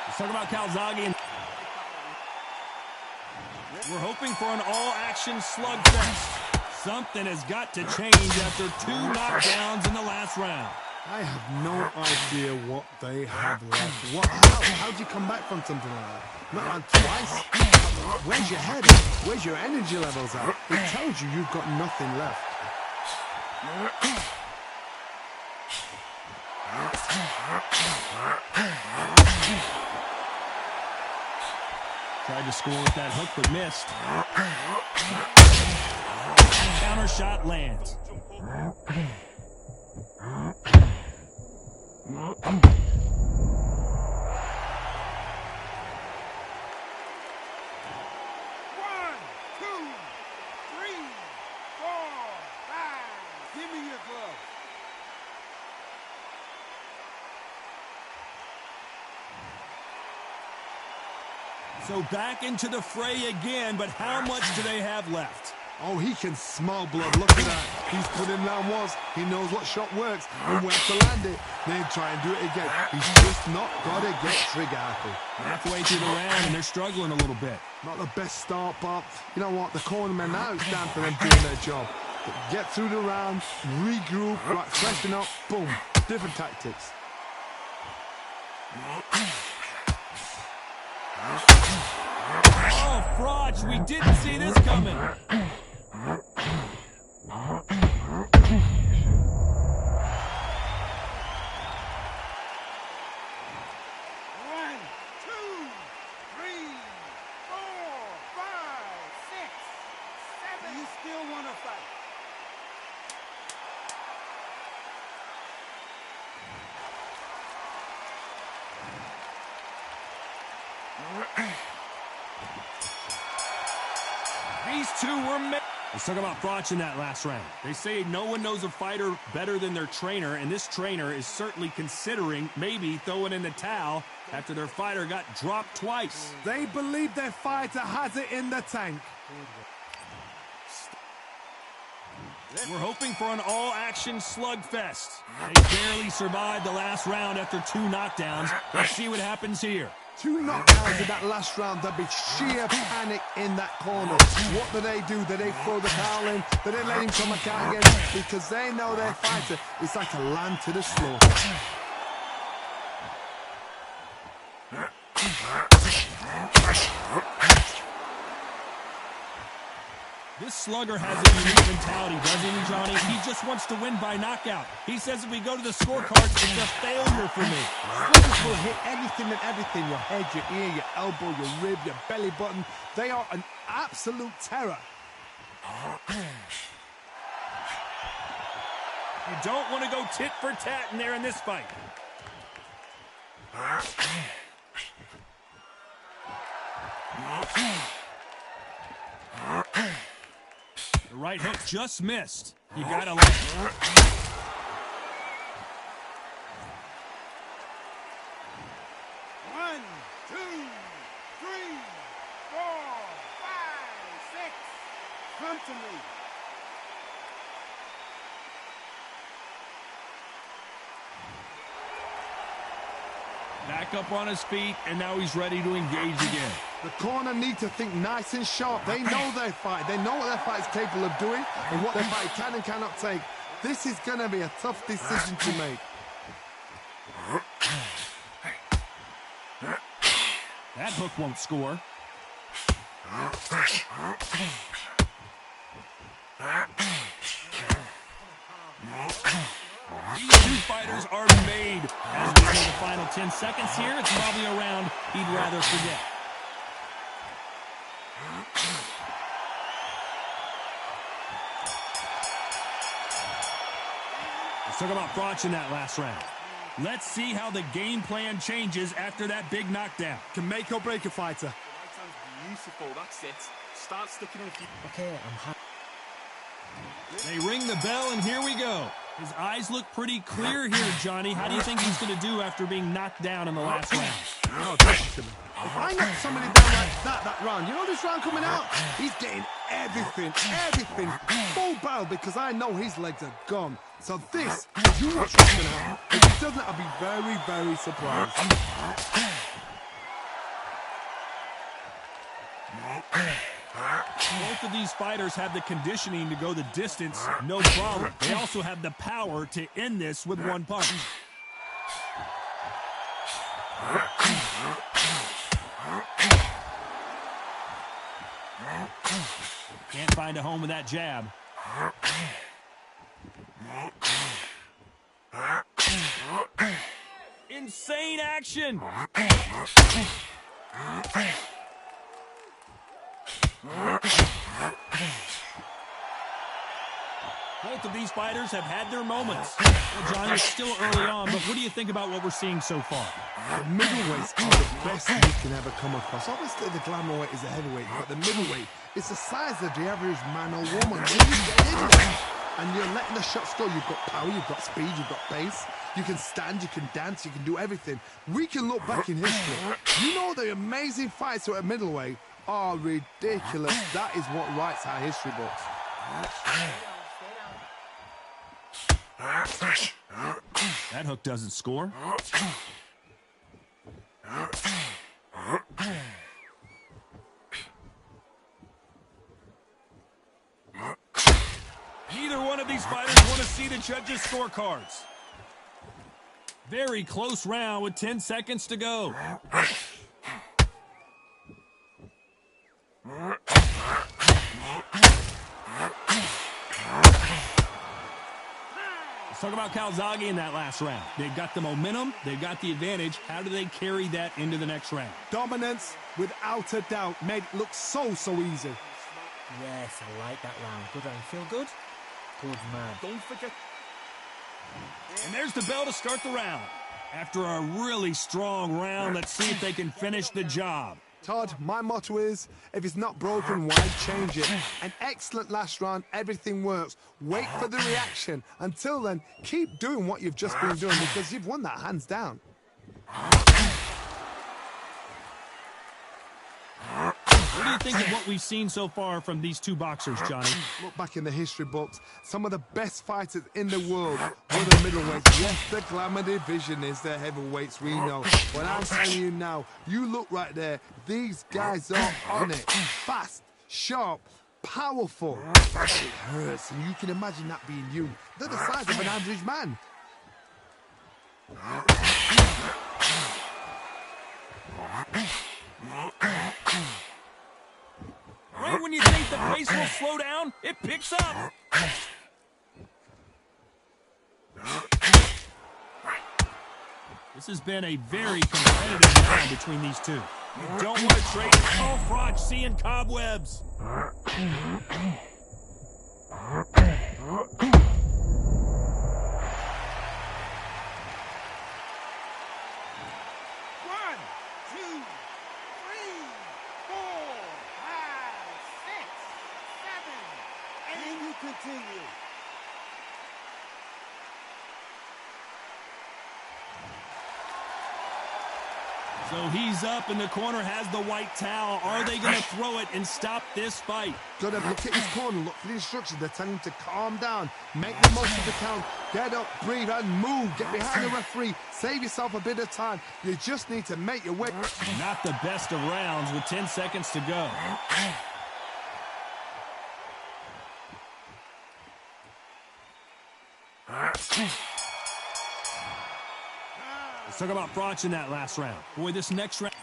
Let's talk about Calzaghe. We're hoping for an all-action slugfest. Something has got to change after 2 knockdowns in the last round. I have no idea what they have left. How do you come back from something like that? Not on twice. Where's your head? Where's your energy levels at? It tells you you've got nothing left. Tried to score with that hook, but missed. Counter shot lands. 1, 2, 3, 4, 5. Give me your glove. So back into the fray again, but how much do they have left? Oh, he can smell blood. Look at that. He's put in round once. He knows what shot works and where to land it. Then try and do it again. He's just not got to get trigger happy. Halfway through the round, and they're struggling a little bit. Not the best start, but you know what? The cornermen, now it's time for them doing their job. But get through the round, regroup, right, freshen up, boom. Different tactics. Oh, Froch, we didn't see this coming. 1, 2, 3, 4, 5, 6, 7. You still want to fight? These two were made. Let's talk about Froch in that last round. They say no one knows a fighter better than their trainer, and this trainer is certainly considering maybe throwing in the towel after their fighter got dropped twice. They believe their fighter has it in the tank. We're hoping for an all-action slugfest. They barely survived the last round after 2 knockdowns. Let's see what happens here. 2 knockdowns in that last round. There'll be sheer panic in that corner. What do? Do they throw the towel in? Do they let him come back out again? Because they know their fighter is like a lamb to the slaughter. This slugger has a unique mentality, doesn't he, Johnny? He just wants to win by knockout. He says if we go to the scorecards, it's a failure for me. Sluggers will hit anything and everything. Your head, your ear, your elbow, your rib, your belly button. They are an absolute terror. You don't want to go tit for tat in there in this fight. The right hook just missed. You gotta like it. 1, 2, 3, 4, 5, 6. Come to me. Back up on his feet, and now he's ready to engage again. The corner need to think nice and sharp. They know their fight. They know what their fight is capable of doing and what their fight can and cannot take. This is going to be a tough decision to make. That hook won't score. These two fighters are made. As we go the final 10 seconds here, it's probably a round he'd rather forget. Let's talk about Froch in that last round. Let's see how the game plan changes after that big knockdown. Can make or break a fighter. Right hand's beautiful, that's it. Start sticking in a few. Okay, I'm happy. They ring the bell, and here we go. His eyes look pretty clear here, Johnny. How do you think he's going to do after being knocked down in the last round? Oh, listen to me. If I knock somebody down like that round, you know this round coming out? He's getting everything, full barrel, because I know his legs are gone. So this, you watch what's going to happen. If he doesn't, I'll be very, very surprised. Both of these fighters have the conditioning to go the distance, no problem. They also have the power to end this with one punch. Can't find a home with that jab. Insane action! Both of these fighters have had their moments. Well, Johnny, it's still early on, but what do you think about what we're seeing so far? The middleweights are the best you can ever come across. Obviously, the glamour weight is a heavyweight, but the middleweight is the size of the average man or woman. When you get in there and you're letting the shots go, you've got power, you've got speed, you've got pace. You can stand, you can dance, you can do everything. We can look back in history. You know the amazing fights at middleweight are ridiculous. That is what writes our history books. That hook doesn't score. Neither one of these fighters want to see the judges' scorecards. Very close round with 10 seconds to go. Let's talk about Calzaghe in that last round. They've got the momentum. They've got the advantage. How do they carry that into the next round? Dominance, without a doubt, made it look so easy. Yes, I like that round. Good round. Feel good? Good man. Don't forget. And there's the bell to start the round. After a really strong round, let's see if they can finish the job. Todd, my motto is, if it's not broken, why change it? An excellent last round, everything works. Wait for the reaction. Until then, keep doing what you've just been doing, because you've won that hands down. What do you think of what we've seen so far from these two boxers, Johnny? Look back in the history books. Some of the best fighters in the world were the middleweights. Yes, the glamour division is the heavyweights, we know. But I'm telling you now, you look right there. These guys are on it. Fast, sharp, powerful. It hurts, and you can imagine that being you. They're the size of an average man. Right when you think the pace will slow down, it picks up. This has been a very competitive round between these two. You don't want to trade. Oh, Froch seeing cobwebs. Continue. So he's up, and the corner has the white towel. Are they going to throw it and stop this fight? Gotta look at his corner, look for the instructions. They're telling him to calm down, make the most of the count, get up, breathe, and move. Get behind the referee, save yourself a bit of time. You just need to make your way. Not the best of rounds with 10 seconds to go. Let's talk about Froch in that last round. Boy, this next round.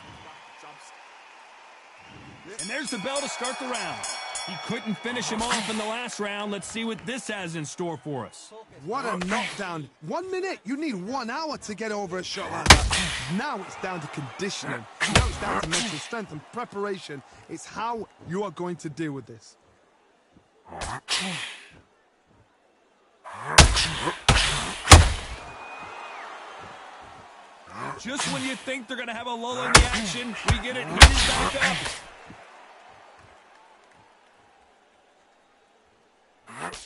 And there's the bell to start the round. He couldn't finish him off in the last round. Let's see what this has in store for us. What a knockdown. 1 minute, you need 1 hour to get over a shot like that. Now it's down to conditioning. Now it's down to mental strength and preparation. It's how you are going to deal with this. Just when you think they're going to have a lull in the action, we get it heated back up.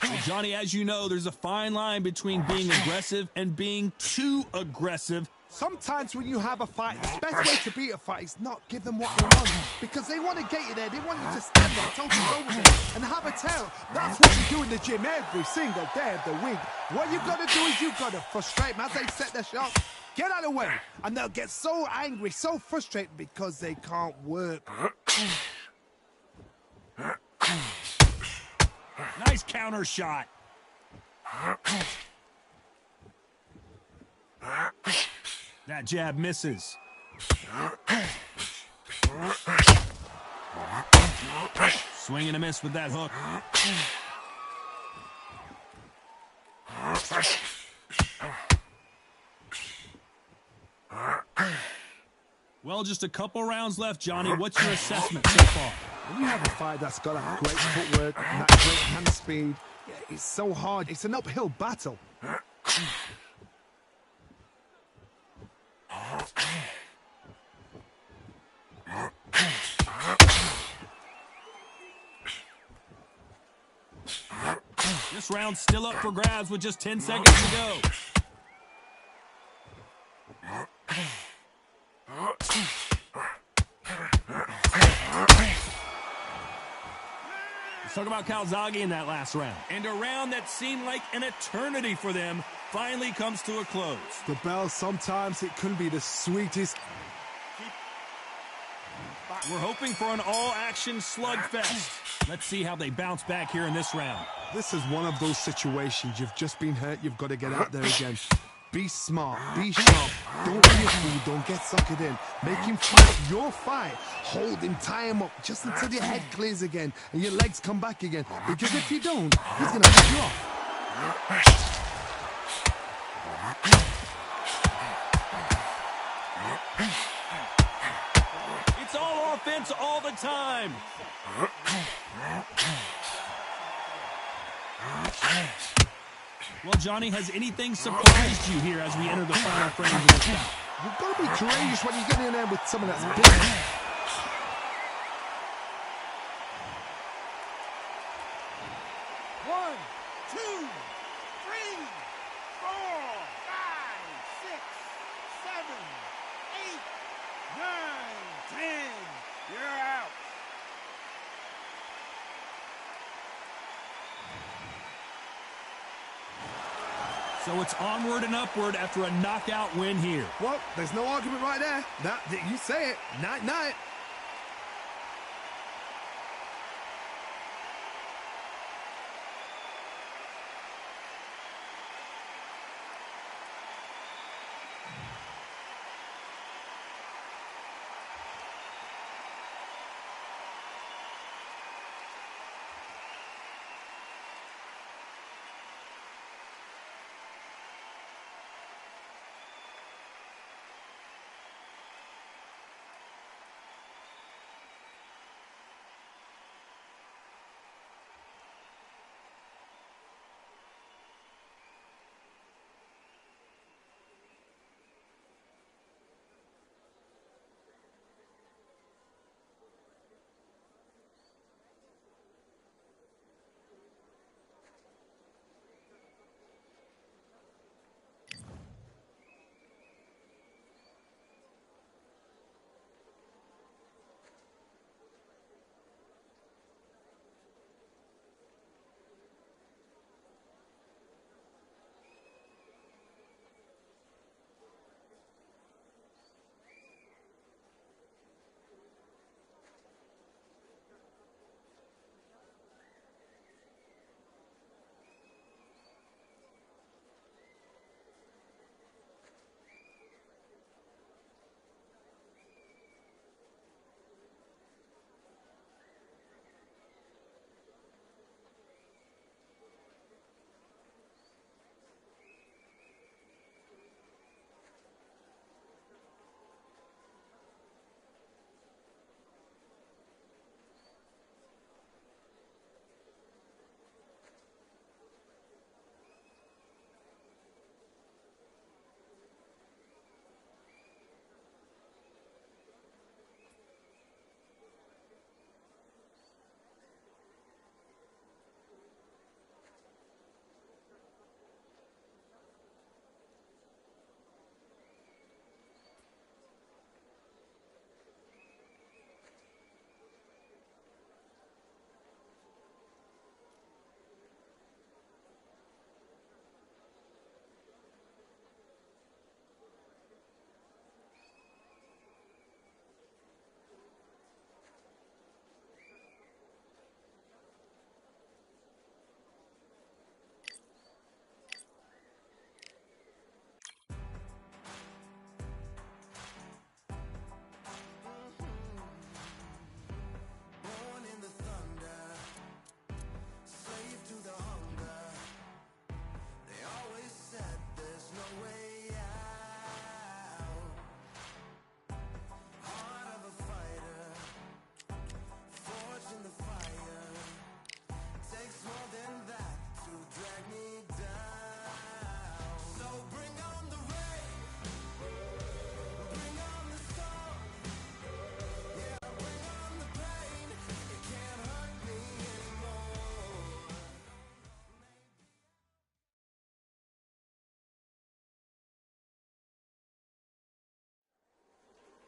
Well, Johnny, as you know, there's a fine line between being aggressive and being too aggressive. Sometimes when you have a fight, the best way to beat a fight is not give them what they want. Because they want to get you there. They want you to stand there, toe-to-toe with them, and have a tail. That's what we do in the gym every single day of the week. What you've got to do is you've got to frustrate them as they set their shot. Get out of the way. And they'll get so angry, so frustrated because they can't work. Nice counter shot. That jab misses. Swing and a miss with that hook. Well, just a couple rounds left, Johnny. What's your assessment so far? When you have a fight that's got a great footwork and that great hand speed, it's so hard. It's an uphill battle. This round's still up for grabs with just 10 seconds to go. Let's talk about Calzaghe in that last round. And a round that seemed like an eternity for them finally comes to a close. The bell, sometimes it can be the sweetest. We're hoping for an all-action slugfest. Let's see how they bounce back here in this round. This is one of those situations. You've just been hurt. You've got to get out there again. Be smart. Be sharp. Don't be a fool. Don't get suckered in. Make him fight your fight. Hold him, tie him up just until your head clears again and your legs come back again. Because if you don't, he's going to pick you off. It's all offense all the time. Well, Johnny, has anything surprised you here as we enter the final frames of this bout? You've got to be courageous when you get in there with someone that's big. One, two, three, 4, 5, 6, 7, 8, 9, 10. You're out. So it's onward and upward after a knockout win here. Well, there's no argument right there. You say it. Night-night.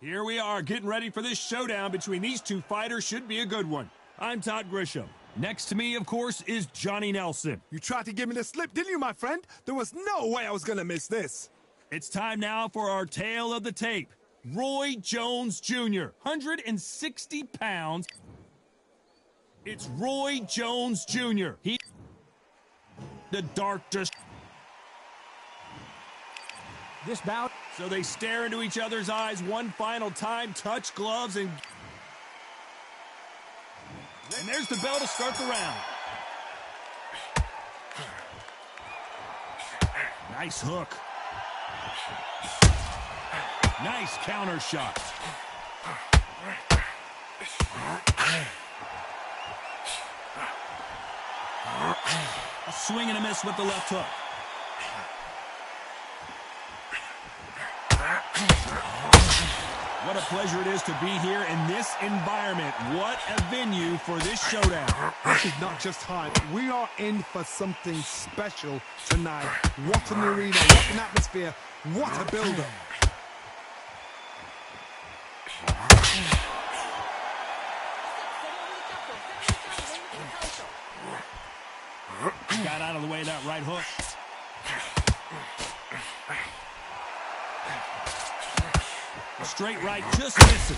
Here we are, getting ready for this showdown between these two fighters. Should be a good one. I'm Todd Grisham. Next to me, of course, is Johnny Nelson. You tried to give me the slip, didn't you, my friend? There was no way I was going to miss this. It's time now for our tale of the tape. Roy Jones Jr., 160 pounds. It's Roy Jones Jr. He the darkest. This bout. So they stare into each other's eyes one final time, touch gloves, and there's the bell to start the round. Nice hook. Nice counter shot. A swing and a miss with the left hook. What a pleasure it is to be here in this environment. What a venue for this showdown. This is not just hype. We are in for something special tonight. What an arena, what an atmosphere, what a build-up. Got out of the way of that right hook. A straight right just misses.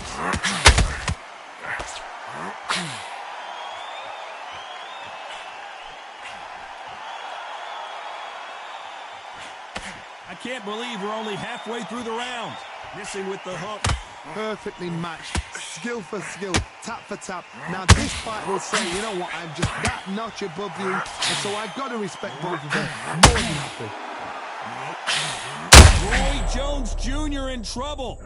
I can't believe we're only halfway through the round. Missing with the hook. Perfectly matched, skill for skill, tap for tap. Now this fight will say, you know what, I'm just that notch above you, and so I've got to respect both of them more than happy. Roy Jones Jr. in trouble.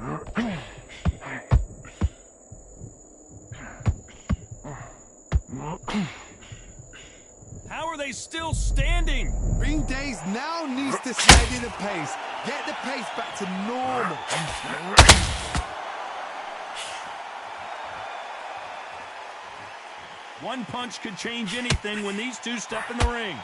How are they still standing? Ring Days now needs to steady the pace, get the pace back to normal. One punch could change anything when these two step in the ring.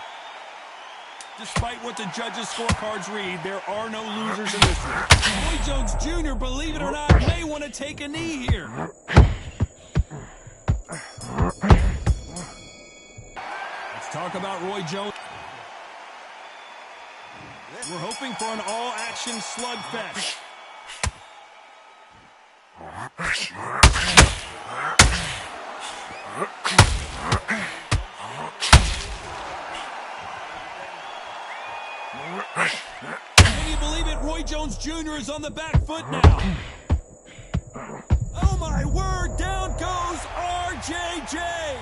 Despite what the judges' scorecards read, there are no losers in this one. Roy Jones Jr., believe it or not, may want to take a knee here. Let's talk about Roy Jones. We're hoping for an all-action slugfest. Can you believe it? Roy Jones Jr. is on the back foot now. Oh my word, down goes RJJ.